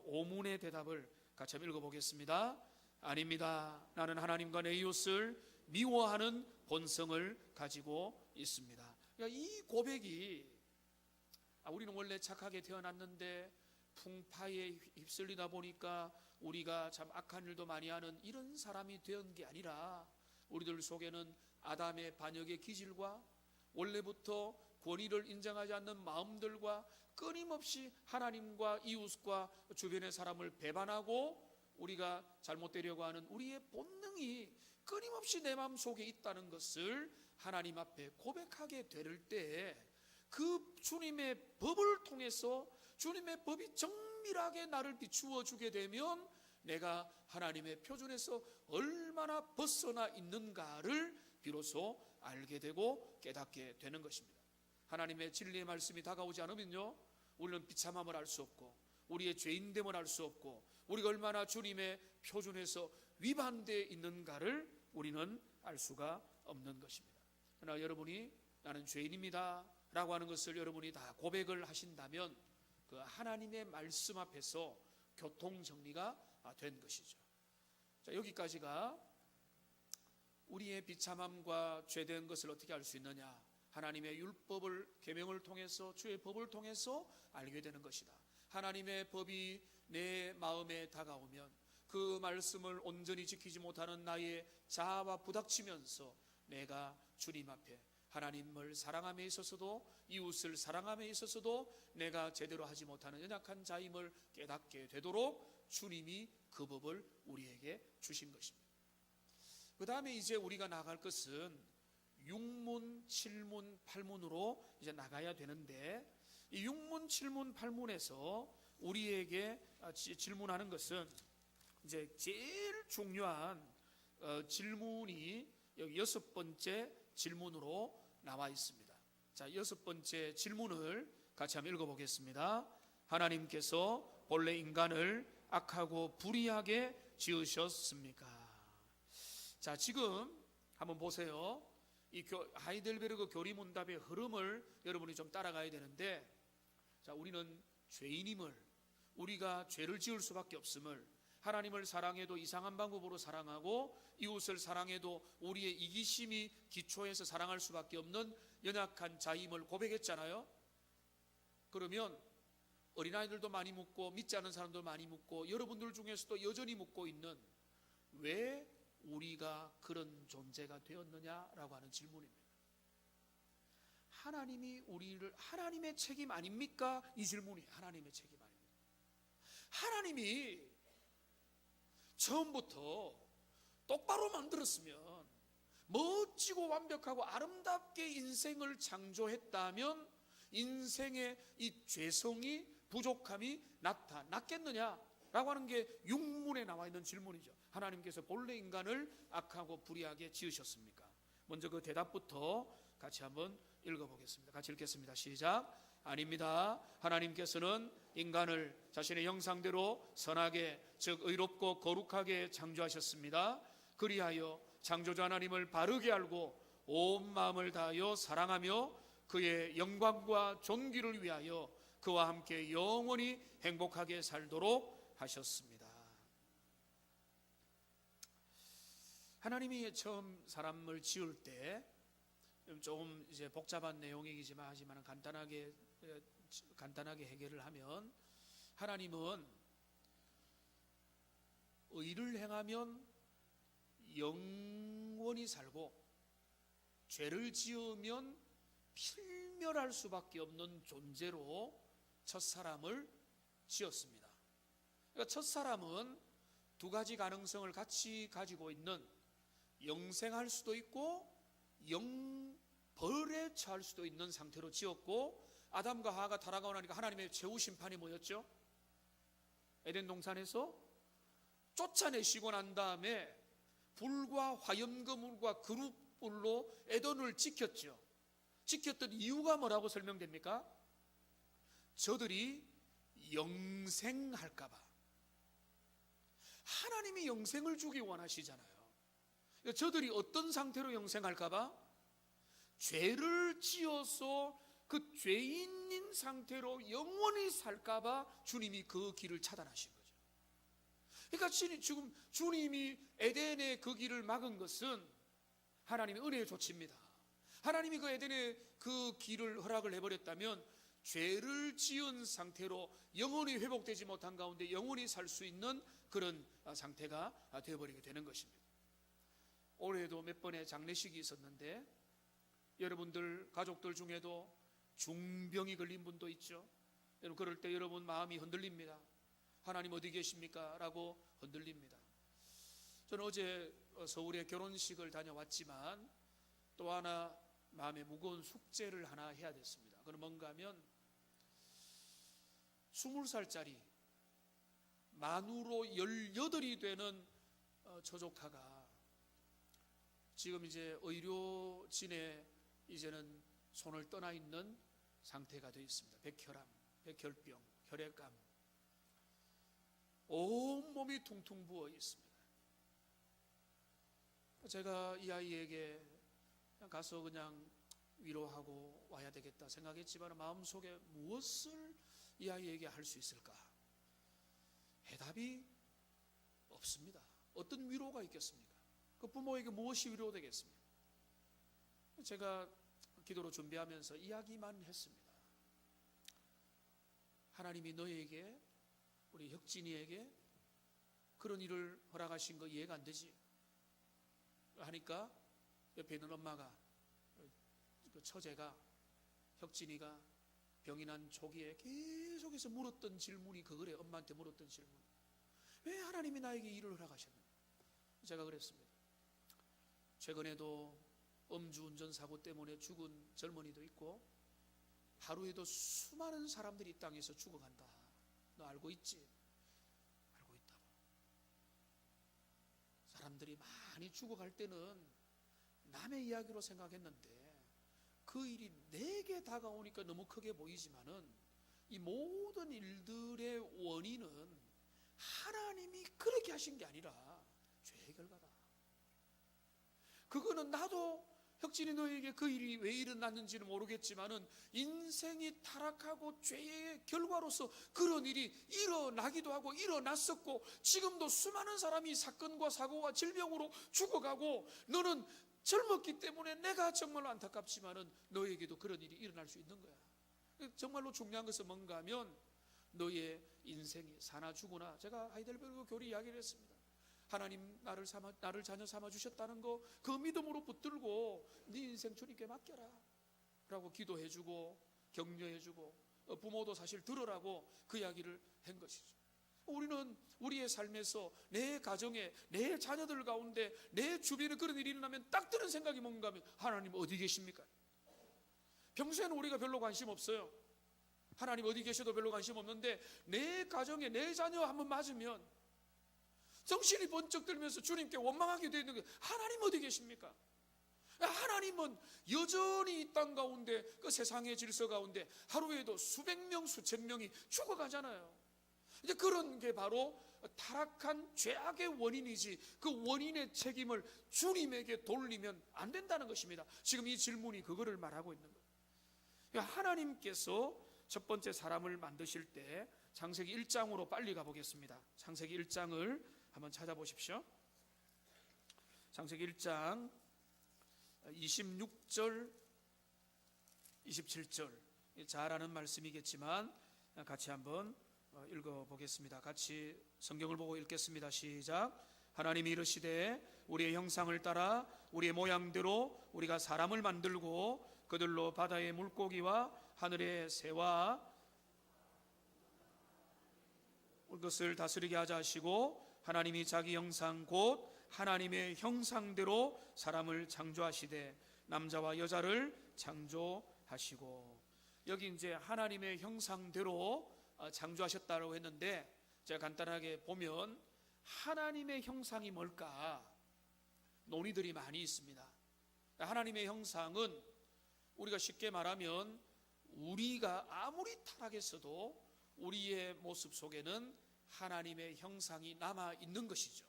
S1: 오문의 대답을 같이 한번 읽어보겠습니다. 아닙니다. 나는 하나님과 내 이웃을 미워하는 본성을 가지고 있습니다. 그러니까 이 고백이 우리는 원래 착하게 태어났는데 풍파에 휩쓸리다 보니까 우리가 참 악한 일도 많이 하는 이런 사람이 된 게 아니라 우리들 속에는 아담의 반역의 기질과 원래부터 권위를 인정하지 않는 마음들과 끊임없이 하나님과 이웃과 주변의 사람을 배반하고 우리가 잘못되려고 하는 우리의 본능이 끊임없이 내 마음 속에 있다는 것을 하나님 앞에 고백하게 될 때 그 주님의 법을 통해서 주님의 법이 정밀하게 나를 비추어 주게 되면 내가 하나님의 표준에서 얼마나 벗어나 있는가를 비로소 알게 되고 깨닫게 되는 것입니다. 하나님의 진리의 말씀이 다가오지 않으면요, 우리는 비참함을 알 수 없고 우리의 죄인됨을 알 수 없고 우리가 얼마나 주님의 표준에서 위반되어 있는가를 우리는 알 수가 없는 것입니다. 그러나 여러분이 나는 죄인입니다 라고 하는 것을 여러분이 다 고백을 하신다면 그 하나님의 말씀 앞에서 교통정리가 된 것이죠. 자, 여기까지가 우리의 비참함과 죄된 것을 어떻게 알 수 있느냐, 하나님의 율법을 계명을 통해서 주의 법을 통해서 알게 되는 것이다. 하나님의 법이 내 마음에 다가오면 그 말씀을 온전히 지키지 못하는 나의 자아와 부닥치면서 내가 주님 앞에 하나님을 사랑함에 있어서도 이웃을 사랑함에 있어서도 내가 제대로 하지 못하는 연약한 자임을 깨닫게 되도록 주님이 그 법을 우리에게 주신 것입니다. 그 다음에 이제 우리가 나갈 것은 6문, 7문, 8문으로 이제 나가야 되는데, 이 6문, 7문, 8문에서 우리에게 질문하는 것은 이제 제일 중요한 질문이 여기 6번째 질문으로 나와 있습니다. 자, 6번째 질문을 같이 한번 읽어보겠습니다. 하나님께서 본래 인간을 악하고 불의하게 지으셨습니까? 자, 지금 한번 보세요. 이 하이델베르그 교리문답의 흐름을 여러분이 좀 따라가야 되는데, 자, 우리는 죄인임을, 우리가 죄를 지을 수밖에 없음을, 하나님을 사랑해도 이상한 방법으로 사랑하고 이웃을 사랑해도 우리의 이기심이 기초해서 사랑할 수밖에 없는 연약한 자임을 고백했잖아요. 그러면 어린아이들도 많이 묻고 믿지 않는 사람도 많이 묻고 여러분들 중에서도 여전히 묻고 있는, 왜 우리가 그런 존재가 되었느냐라고 하는 질문입니다. 하나님이 우리를, 하나님의 책임 아닙니까? 이 질문이 하나님의 책임 아닙니까? 하나님이 처음부터 똑바로 만들었으면, 멋지고 완벽하고 아름답게 인생을 창조했다면 인생의 이 죄성이, 부족함이 나타났겠느냐라고 하는 게 6문에 나와 있는 질문이죠. 하나님께서 본래 인간을 악하고 불의하게 지으셨습니까? 먼저 그 대답부터 같이 한번 읽어보겠습니다. 같이 읽겠습니다. 시작. 아닙니다. 하나님께서는 인간을 자신의 형상대로 선하게, 즉 의롭고 거룩하게 창조하셨습니다. 그리하여 창조주 하나님을 바르게 알고 온 마음을 다하여 사랑하며 그의 영광과 존귀를 위하여 그와 함께 영원히 행복하게 살도록 하셨습니다. 하나님이 처음 사람을 지을 때 조금 이제 복잡한 내용이지만 하지만 간단하게 해결을 하면, 하나님은 의를 행하면 영원히 살고 죄를 지으면 필멸할 수밖에 없는 존재로 첫 사람을 지었습니다. 그러니까 첫 사람은 두 가지 가능성을 같이 가지고 있는, 영생할 수도 있고 영벌에 처할 수도 있는 상태로 지었고, 아담과 하와가 타락하고 나니까 하나님의 최후 심판이 뭐였죠? 에덴 동산에서 쫓아내시고 난 다음에 불과 화염금물과 그룹불로 에덴을 지켰죠. 지켰던 이유가 뭐라고 설명됩니까? 저들이 영생할까봐. 하나님이 영생을 주기 원하시잖아요. 저들이 어떤 상태로 영생할까봐, 죄를 지어서 그 죄인인 상태로 영원히 살까봐 주님이 그 길을 차단하신 거죠. 그러니까 지금 주님이 에덴의 그 길을 막은 것은 하나님의 은혜의 조치입니다. 하나님이 그 에덴의 그 길을 허락을 해버렸다면 죄를 지은 상태로 영원히 회복되지 못한 가운데 영원히 살 수 있는 그런 상태가 되어버리게 되는 것입니다. 올해도 몇 번의 장례식이 있었는데 여러분들 가족들 중에도 중병이 걸린 분도 있죠. 여러분 그럴 때 여러분 마음이 흔들립니다. 하나님 어디 계십니까? 라고 흔들립니다. 저는 어제 서울에 결혼식을 다녀왔지만 또 하나 마음에 무거운 숙제를 하나 해야 됐습니다. 그건 뭔가 하면 20살짜리 만으로 18이 되는 처조카가 지금 이제 의료진에 이제는 손을 떠나 있는 상태가 되어 있습니다. 백혈암, 백혈병, 혈액암, 온몸이 퉁퉁 부어 있습니다. 제가 이 아이에게 그냥 가서 그냥 위로하고 와야 되겠다 생각했지만 마음속에 무엇을 이 아이에게 할 수 있을까? 해답이 없습니다. 어떤 위로가 있겠습니까? 그 부모에게 무엇이 위로되겠습니까? 제가 기도로 준비하면서 이야기만 했습니다. 하나님이 너에게, 우리 혁진이에게 그런 일을 허락하신 거 이해가 안 되지? 하니까 옆에 있는 엄마가, 그 처제가, 혁진이가 병이 난 초기에 계속해서 물었던 질문이 그거래. 엄마한테 물었던 질문. 왜 하나님이 나에게 일을 허락하셨는가? 제가 그랬습니다. 최근에도 음주운전 사고 때문에 죽은 젊은이도 있고 하루에도 수많은 사람들이 이 땅에서 죽어간다. 너 알고 있지? 알고 있다고. 사람들이 많이 죽어갈 때는 남의 이야기로 생각했는데 그 일이 내게 다가오니까 너무 크게 보이지만은 이 모든 일들의 원인은 하나님이 그렇게 하신 게 아니라 죄의 결과다. 그거는 나도 혁진이 너에게 그 일이 왜 일어났는지는 모르겠지만은 인생이 타락하고 죄의 결과로서 그런 일이 일어나기도 하고 일어났었고 지금도 수많은 사람이 사건과 사고와 질병으로 죽어가고 너는 젊었기 때문에 내가 정말로 안타깝지만은 너에게도 그런 일이 일어날 수 있는 거야. 정말로 중요한 것은 뭔가 하면 너의 인생이 사나 죽으나, 제가 하이델베르그 교리 이야기를 했습니다. 하나님 나를 자녀 삼아 주셨다는 거 그 믿음으로 붙들고 네 인생 주님께 맡겨라 라고 기도해주고 격려해주고 부모도 사실 들으라고 그 이야기를 한 것이죠. 우리는 우리의 삶에서 내 가정에 내 자녀들 가운데 내 주변에 그런 일이 일어나면 딱 드는 생각이 뭔가 하면 하나님 어디 계십니까? 평소에는 우리가 별로 관심 없어요. 하나님 어디 계셔도 별로 관심 없는데 내 가정에 내 자녀 한번 맞으면 정신이 번쩍 들면서 주님께 원망하게 되는 거예요. 하나님 어디 계십니까? 하나님은 여전히 이 땅 가운데 그 세상의 질서 가운데 하루에도 수백 명 수천 명이 죽어가잖아요. 이제 그런 게 바로 타락한 죄악의 원인이지 그 원인의 책임을 주님에게 돌리면 안 된다는 것입니다. 지금 이 질문이 그거를 말하고 있는 거예요. 그러니까 하나님께서 첫 번째 사람을 만드실 때 창세기 1장으로 빨리 가보겠습니다. 창세기 1장을 한번 찾아보십시오. 창세기 1장 26절 27절 잘 아는 말씀이겠지만 같이 한번 읽어보겠습니다. 같이 성경을 보고 읽겠습니다. 시작. 하나님이 이르시되 우리의 형상을 따라 우리의 모양대로 우리가 사람을 만들고 그들로 바다의 물고기와 하늘의 새와 그것을 다스리게 하자 하시고 하나님이 자기 형상 곧 하나님의 형상대로 사람을 창조하시되 남자와 여자를 창조하시고, 여기 이제 하나님의 형상대로 창조하셨다고 했는데 제가 간단하게 보면 하나님의 형상이 뭘까 논의들이 많이 있습니다. 하나님의 형상은 우리가 쉽게 말하면 우리가 아무리 타락했어도 우리의 모습 속에는 하나님의 형상이 남아 있는 것이죠.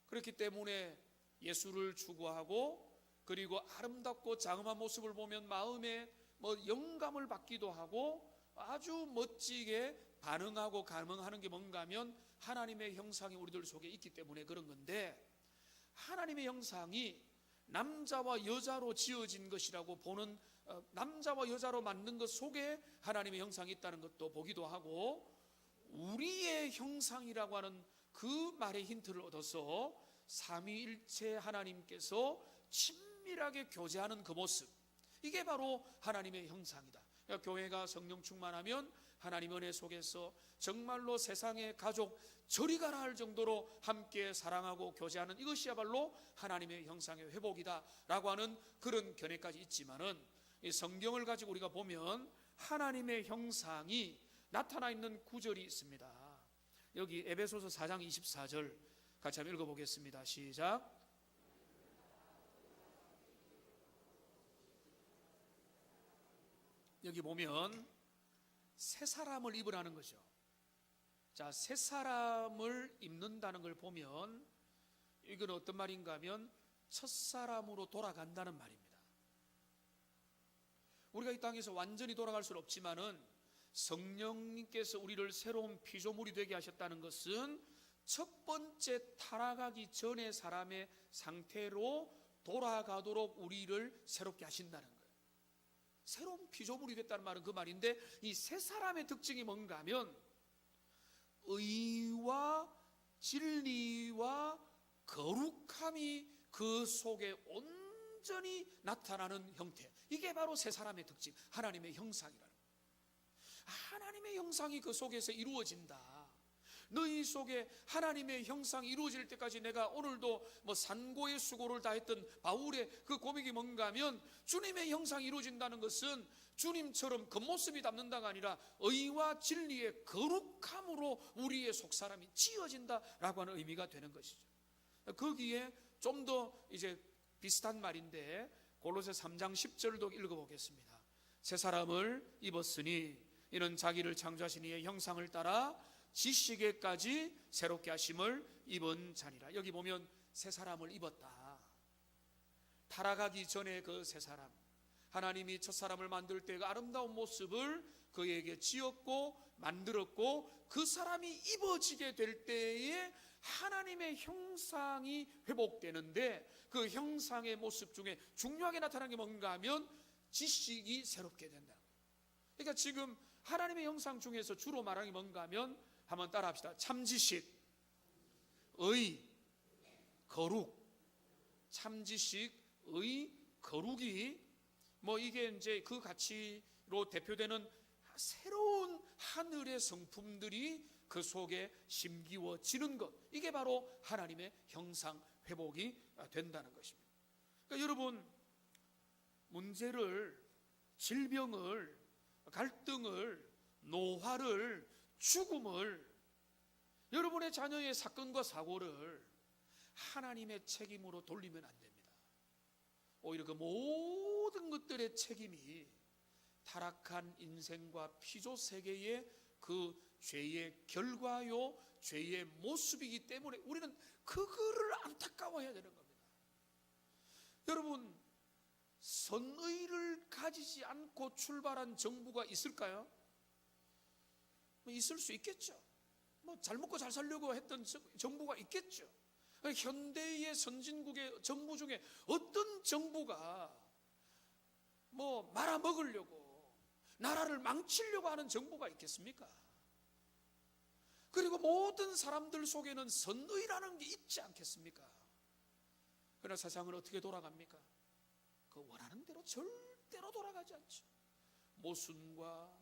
S1: 그렇기 때문에 예수를 추구하고 그리고 아름답고 장엄한 모습을 보면 마음에 뭐 영감을 받기도 하고 아주 멋지게 반응하고 감응하는 게 뭔가 하면 하나님의 형상이 우리들 속에 있기 때문에 그런 건데, 하나님의 형상이 남자와 여자로 지어진 것이라고 보는, 남자와 여자로 만든 것 속에 하나님의 형상이 있다는 것도 보기도 하고, 우리의 형상이라고 하는 그 말의 힌트를 얻어서 삼위일체 하나님께서 친밀하게 교제하는 그 모습, 이게 바로 하나님의 형상이다. 그러니까 교회가 성령 충만하면 하나님 은혜 속에서 정말로 세상의 가족 저리 가라 할 정도로 함께 사랑하고 교제하는, 이것이야말로 하나님의 형상의 회복이다 라고 하는 그런 견해까지 있지만은, 이 성경을 가지고 우리가 보면 하나님의 형상이 나타나 있는 구절이 있습니다. 여기 에베소서 4장 24절 같이 한번 읽어보겠습니다. 시작. 여기 보면 새 사람을 입으라는 거죠. 자, 새 사람을 입는다는 걸 보면 이건 어떤 말인가 하면 첫사람으로 돌아간다는 말입니다. 우리가 이 땅에서 완전히 돌아갈 수는 없지만은 성령님께서 우리를 새로운 피조물이 되게 하셨다는 것은 첫 번째 타락하기 전의 사람의 상태로 돌아가도록 우리를 새롭게 하신다는 거예요. 새로운 피조물이 됐다는 말은 그 말인데, 이 새 사람의 특징이 뭔가 하면 의와 진리와 거룩함이 그 속에 온전히 나타나는 형태, 이게 바로 새 사람의 특징, 하나님의 형상이라는 거예요. 하나님의 형상이 그 속에서 이루어진다. 너희 속에 하나님의 형상이 이루어질 때까지, 내가 오늘도 뭐 산고의 수고를 다했던 바울의 그 고백이 뭔가 하면, 주님의 형상이 이루어진다는 것은 주님처럼 겉모습이 담는다가 아니라 의와 진리의 거룩함으로 우리의 속사람이 지어진다라고 하는 의미가 되는 것이죠. 거기에 좀 더 이제 비슷한 말인데 골로새 3장 10절도 읽어보겠습니다. 새 사람을 입었으니 이는 자기를 창조하신 이의 형상을 따라 지식에까지 새롭게 하심을 입은 자니라. 여기 보면 새 사람을 입었다. 타락하기 전에 그 새 사람, 하나님이 첫 사람을 만들 때 그 아름다운 모습을 그에게 지었고 만들었고, 그 사람이 입어지게 될 때에 하나님의 형상이 회복되는데, 그 형상의 모습 중에 중요하게 나타나는 게 뭔가 하면 지식이 새롭게 된다. 그러니까 지금 하나님의 형상 중에서 주로 말하는 게 뭔가 하면, 한번 따라 합시다. 참지식, 의, 거룩. 참지식, 의, 거룩이 뭐 이게 이제 그 가치로 대표되는 새로운 하늘의 성품들이 그 속에 심기워지는 것, 이게 바로 하나님의 형상 회복이 된다는 것입니다. 그러니까 여러분, 문제를, 질병을, 갈등을, 노화를, 죽음을, 여러분의 자녀의 사건과 사고를 하나님의 책임으로 돌리면 안 됩니다. 오히려 그 모든 것들의 책임이 타락한 인생과 피조 세계의 그 죄의 결과요, 죄의 모습이기 때문에 우리는 그거를 안타까워해야 되는 겁니다. 여러분, 선의를 가지지 않고 출발한 정부가 있을까요? 있을 수 있겠죠. 뭐 잘 먹고 잘 살려고 했던 정부가 있겠죠. 현대의 선진국의 정부 중에 어떤 정부가 뭐 말아먹으려고, 나라를 망치려고 하는 정부가 있겠습니까? 그리고 모든 사람들 속에는 선의라는 게 있지 않겠습니까? 그러나 세상은 어떻게 돌아갑니까? 그 원하는 대로 절대로 돌아가지 않죠. 모순과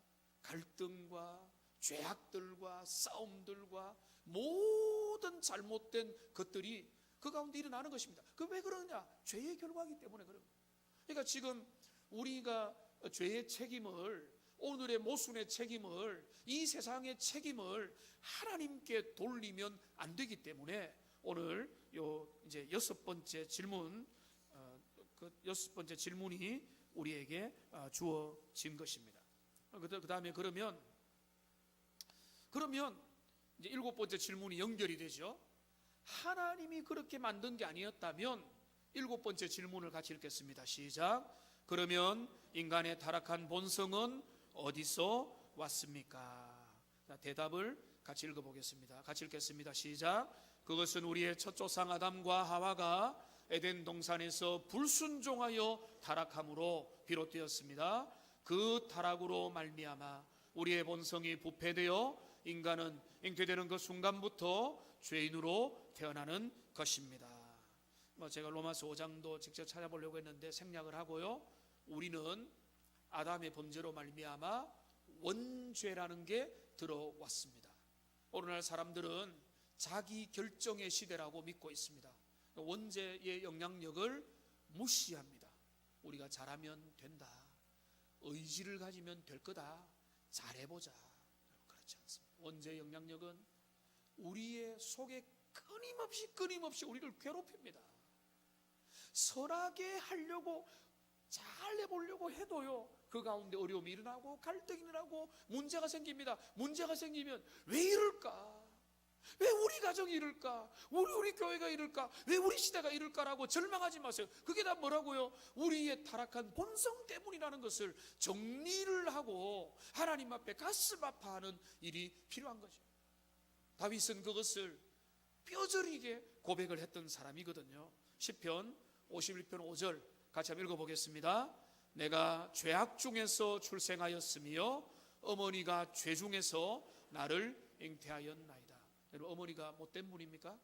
S1: 갈등과 죄악들과 싸움들과 모든 잘못된 것들이 그 가운데 일어나는 것입니다. 그 왜 그러냐? 죄의 결과이기 때문에 그런 거예요. 그러니까 지금 우리가 죄의 책임을, 오늘의 모순의 책임을, 이 세상의 책임을 하나님께 돌리면 안 되기 때문에 오늘 요 이제 여섯 번째 질문, 그 여섯 번째 질문이 우리에게 주어진 것입니다. 그 다음에 그러면 이제 일곱 번째 질문이 연결이 되죠. 하나님이 그렇게 만든 게 아니었다면, 일곱 번째 질문을 같이 읽겠습니다. 시작. 그러면 인간의 타락한 본성은 어디서 왔습니까? 자, 대답을 같이 읽어보겠습니다. 같이 읽겠습니다. 시작. 그것은 우리의 첫 조상 아담과 하와가 에덴 동산에서 불순종하여 타락함으로 비롯되었습니다. 그 타락으로 말미암아 우리의 본성이 부패되어 인간은 잉태되는 그 순간부터 죄인으로 태어나는 것입니다. 제가 로마서 5장도 직접 찾아보려고 했는데 생략을 하고요. 우리는 아담의 범죄로 말미암아 원죄라는 게 들어왔습니다. 오늘날 사람들은 자기 결정의 시대라고 믿고 있습니다. 원죄의 영향력을 무시합니다. 우리가 잘하면 된다, 의지를 가지면 될 거다, 잘해보자. 그렇지 않습니다. 원죄의 영향력은 우리의 속에 끊임없이 우리를 괴롭힙니다. 선하게 하려고 잘해보려고 해도요, 그 가운데 어려움이 일어나고 갈등이 일어나고 문제가 생깁니다. 문제가 생기면 왜 이럴까? 왜 우리 가정이 이럴까? 우리 교회가 이럴까? 왜 우리 시대가 이럴까라고 절망하지 마세요. 그게 다 뭐라고요? 우리의 타락한 본성 때문이라는 것을 정리를 하고 하나님 앞에 가슴 아파하는 일이 필요한 거죠. 다윗은 그것을 뼈저리게 고백을 했던 사람이거든요. 시편 51편 5절 같이 한번 읽어보겠습니다. 내가 죄악 중에서 출생하였으며 어머니가 죄 중에서 나를 잉태하였나이다. 여러분, 어머니가 못된 분입니까?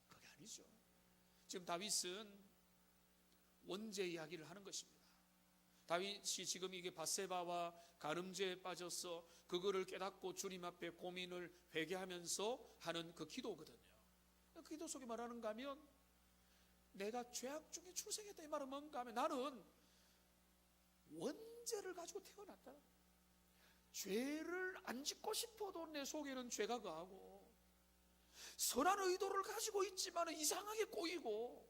S1: 그게 아니죠. 지금 다윗은 원죄 이야기를 하는 것입니다. 다윗이 지금 이게 밧세바와 간음죄에 빠져서 그거를 깨닫고 주님 앞에 고민을 회개하면서 하는 그 기도거든요. 그 기도 속에 말하는가 하면 내가 죄악 중에 출생했다 이 말은 뭔가 하면 나는 원죄를 가지고 태어났다. 죄를 안 짓고 싶어도 내 속에는 죄가 거하고 선한 의도를 가지고 있지만 이상하게 꼬이고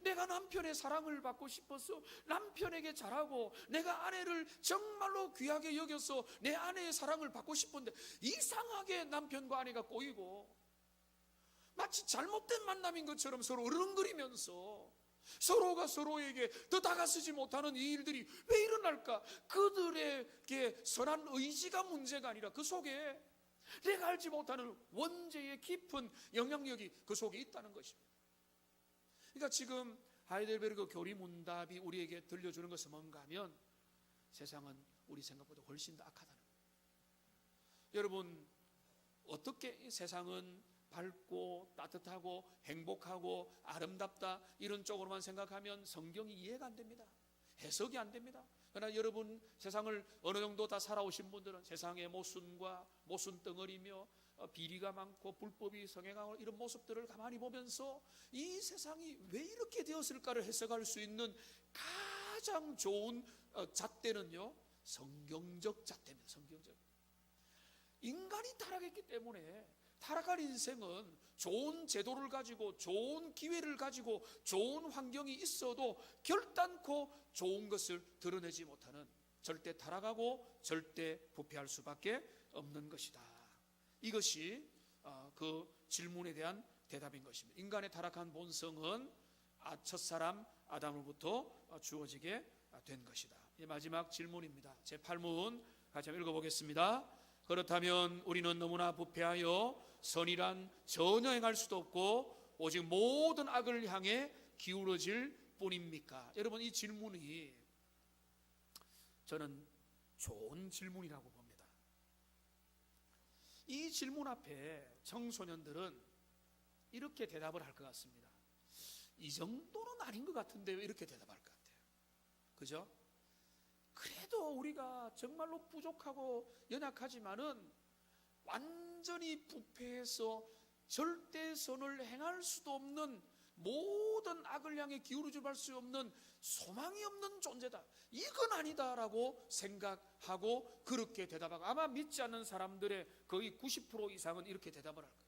S1: 내가 남편의 사랑을 받고 싶어서 남편에게 잘하고 내가 아내를 정말로 귀하게 여겨서 내 아내의 사랑을 받고 싶은데 이상하게 남편과 아내가 꼬이고 마치 잘못된 만남인 것처럼 서로 어른거리면서 서로가 서로에게 더 다가서지 못하는 이 일들이 왜 일어날까? 그들에게 선한 의지가 문제가 아니라 그 속에 내가 알지 못하는 원죄의 깊은 영향력이 그 속에 있다는 것입니다. 그러니까 지금 하이델베르그 교리문답이 우리에게 들려주는 것은 뭔가 하면 세상은 우리 생각보다 훨씬 더 악하다는 거예요. 여러분, 어떻게 이 세상은 밝고 따뜻하고 행복하고 아름답다 이런 쪽으로만 생각하면 성경이 이해가 안 됩니다. 해석이 안 됩니다. 그러나 여러분 세상을 어느 정도 다 살아오신 분들은 세상의 모순과 모순 덩어리며 비리가 많고 불법이 성행하고 이런 모습들을 가만히 보면서 이 세상이 왜 이렇게 되었을까를 해석할 수 있는 가장 좋은 잣대는요, 성경적 잣대입니다. 성경적. 인간이 타락했기 때문에 타락한 인생은 좋은 제도를 가지고 좋은 기회를 가지고 좋은 환경이 있어도 결단코 좋은 것을 드러내지 못하는 절대 타락하고 절대 부패할 수밖에 없는 것이다. 이것이 그 질문에 대한 대답인 것입니다. 인간의 타락한 본성은 첫사람 아담으로부터 주어지게 된 것이다. 마지막 질문입니다. 제8문 같이 한번 읽어보겠습니다. 그렇다면 우리는 너무나 부패하여 선이란 전혀 행할 수도 없고 오직 모든 악을 향해 기울어질 뿐입니까? 여러분, 이 질문이 저는 좋은 질문이라고 봅니다. 이 질문 앞에 청소년들은 이렇게 대답을 할 것 같습니다. 이 정도는 아닌 것 같은데 왜 이렇게 대답할 것 같아요? 그죠? 그래도 우리가 정말로 부족하고 연약하지만은 완전히 부패해서 절대 선을 행할 수도 없는 모든 악을 향해 기울어질 수 없는 소망이 없는 존재다. 이건 아니다라고 생각하고 그렇게 대답하고 아마 믿지 않는 사람들의 거의 90% 이상은 이렇게 대답을 할 거예요.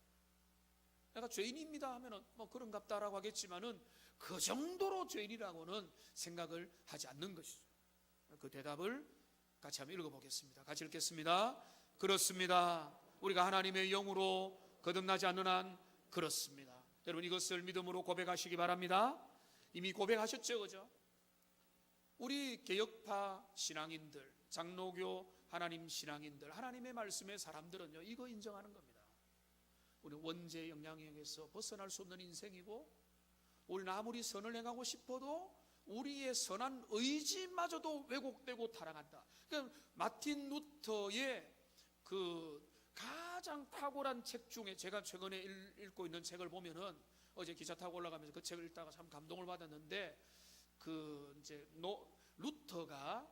S1: 내가 죄인입니다 하면은 뭐 그런갑다라고 하겠지만은 그 정도로 죄인이라고는 생각을 하지 않는 것이죠. 그 대답을 같이 한번 읽어보겠습니다. 같이 읽겠습니다. 그렇습니다. 우리가 하나님의 영으로 거듭나지 않는 한 그렇습니다. 여러분, 이것을 믿음으로 고백하시기 바랍니다. 이미 고백하셨죠, 그죠? 우리 개혁파 신앙인들, 장로교 하나님 신앙인들, 하나님의 말씀의 사람들은요, 이거 인정하는 겁니다. 우리 원죄의 영향력에서 벗어날 수 없는 인생이고, 우리는 아무리 선을 행하고 싶어도 우리의 선한 의지마저도 왜곡되고 타락한다. 그러니까 마틴 루터의 그 가장 탁월한 책 중에, 제가 최근에 읽고 있는 책을 보면은, 어제 기차 타고 올라가면서 그 책을 읽다가 참 감동을 받았는데, 그 이제 루터가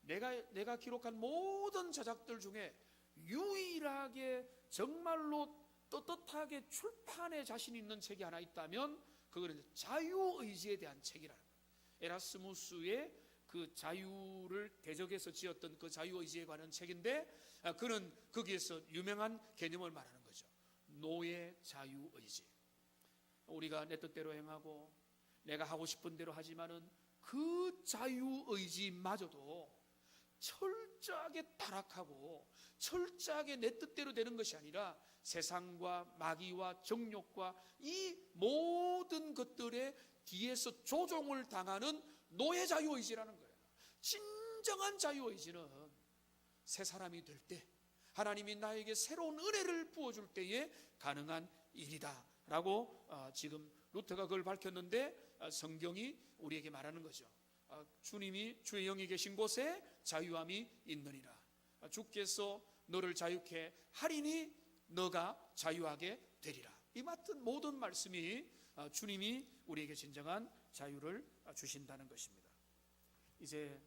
S1: 내가 기록한 모든 저작들 중에 유일하게 정말로 떳떳하게 출판에 자신 있는 책이 하나 있다면 그거는 자유의지에 대한 책이라는 거예요. 에라스무스의 그 자유를 대적해서 지었던 그 자유의지에 관한 책인데, 그는 거기에서 유명한 개념을 말하는 거죠. 노예 자유의지. 우리가 내 뜻대로 행하고 내가 하고 싶은 대로 하지만은 그 자유의지마저도 철저하게 타락하고 철저하게 내 뜻대로 되는 것이 아니라 세상과 마귀와 정욕과 이 모든 것들의 뒤에서 조종을 당하는 노예 자유의지라는 거예요. 진정한 자유의지는 새 사람이 될 때, 하나님이 나에게 새로운 은혜를 부어줄 때에 가능한 일이다 라고 지금 루터가 그걸 밝혔는데, 성경이 우리에게 말하는 거죠. 주님이 주의 영이 계신 곳에 자유함이 있느니라. 주께서 너를 자유케 하리니 너가 자유하게 되리라. 이 같은 모든 말씀이 주님이 우리에게 진정한 자유를 주신다는 것입니다. 이제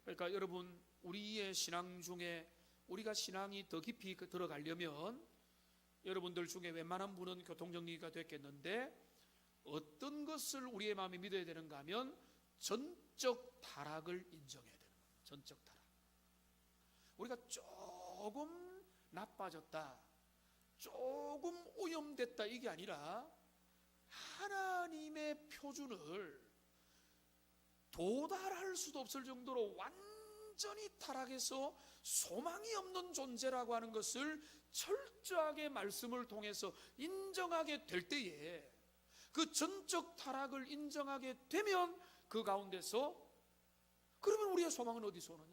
S1: 그러니까 여러분, 우리의 신앙 중에 우리가 신앙이 더 깊이 들어가려면 여러분들 중에 웬만한 분은 교통정리가 됐겠는데, 어떤 것을 우리의 마음이 믿어야 되는가 하면 전적 타락을 인정해야 되는 거예요. 전적 타락. 우리가 조금 나빠졌다, 조금 오염됐다, 이게 아니라 하나님의 표준을 도달할 수도 없을 정도로 완전히 타락해서 소망이 없는 존재라고 하는 것을 철저하게 말씀을 통해서 인정하게 될 때에, 그 전적 타락을 인정하게 되면 그 가운데서, 그러면 우리의 소망은 어디서 오느냐?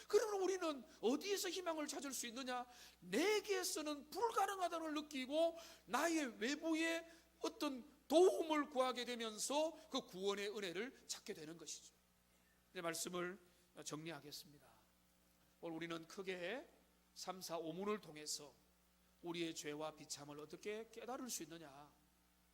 S1: 그러면 우리는 어디에서 희망을 찾을 수 있느냐? 내게서는 불가능하다는 걸 느끼고 나의 외부의 어떤 도움을 구하게 되면서 그 구원의 은혜를 찾게 되는 것이죠. 이제 말씀을 정리하겠습니다. 오늘 우리는 크게 3, 4, 5문을 통해서 우리의 죄와 비참을 어떻게 깨달을 수 있느냐?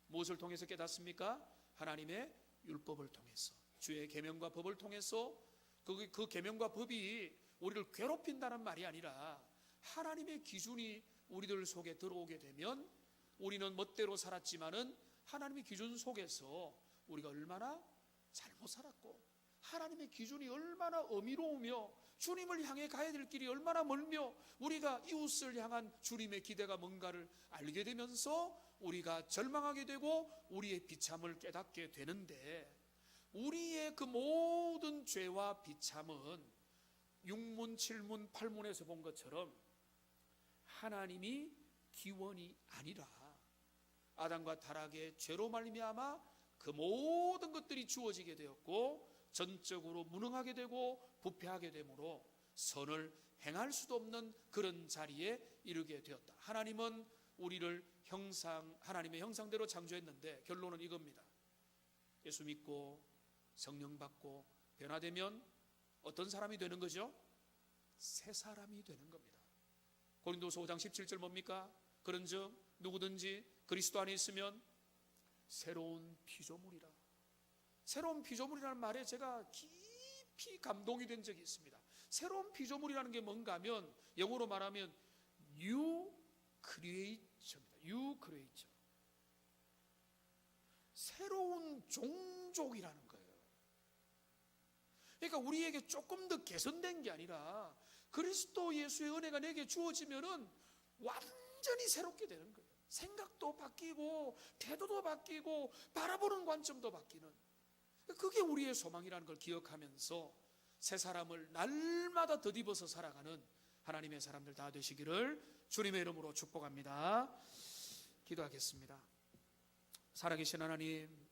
S1: 무엇을 통해서 깨닫습니까? 하나님의 율법을 통해서, 주의 계명과 법을 통해서. 그 계명과 법이 우리를 괴롭힌다는 말이 아니라 하나님의 기준이 우리들 속에 들어오게 되면, 우리는 멋대로 살았지만은 하나님의 기준 속에서 우리가 얼마나 잘못 살았고, 하나님의 기준이 얼마나 어미로우며, 주님을 향해 가야 될 길이 얼마나 멀며, 우리가 이웃을 향한 주님의 기대가 뭔가를 알게 되면서 우리가 절망하게 되고 우리의 비참을 깨닫게 되는데, 우리의 그 모든 죄와 비참은 6문, 7문, 8문에서 본 것처럼 하나님이 기원이 아니라 아담과 타락의 죄로 말미암아 그 모든 것들이 주어지게 되었고, 전적으로 무능하게 되고 부패하게 되므로 선을 행할 수도 없는 그런 자리에 이르게 되었다. 하나님은 우리를 하나님의 형상대로 창조했는데, 결론은 이겁니다. 예수 믿고 성령 받고 변화되면 어떤 사람이 되는 거죠? 새 사람이 되는 겁니다. 고린도서 5장 17절 뭡니까? 그런즉 누구든지 그리스도 안에 있으면 새로운 피조물이라. 새로운 피조물이라는 말에 제가 깊이 감동이 된 적이 있습니다. 새로운 피조물이라는 게 뭔가 하면, 영어로 말하면 New Creation입니다. New Creature. 새로운 종족이라는 거예요. 그러니까 우리에게 조금 더 개선된 게 아니라 그리스도 예수의 은혜가 내게 주어지면은 완전히 새롭게 되는 거예요. 생각도 바뀌고 태도도 바뀌고 바라보는 관점도 바뀌는, 그게 우리의 소망이라는 걸 기억하면서 새 사람을 날마다 덧입어서 살아가는 하나님의 사람들 다 되시기를 주님의 이름으로 축복합니다. 기도하겠습니다. 살아계신 하나님,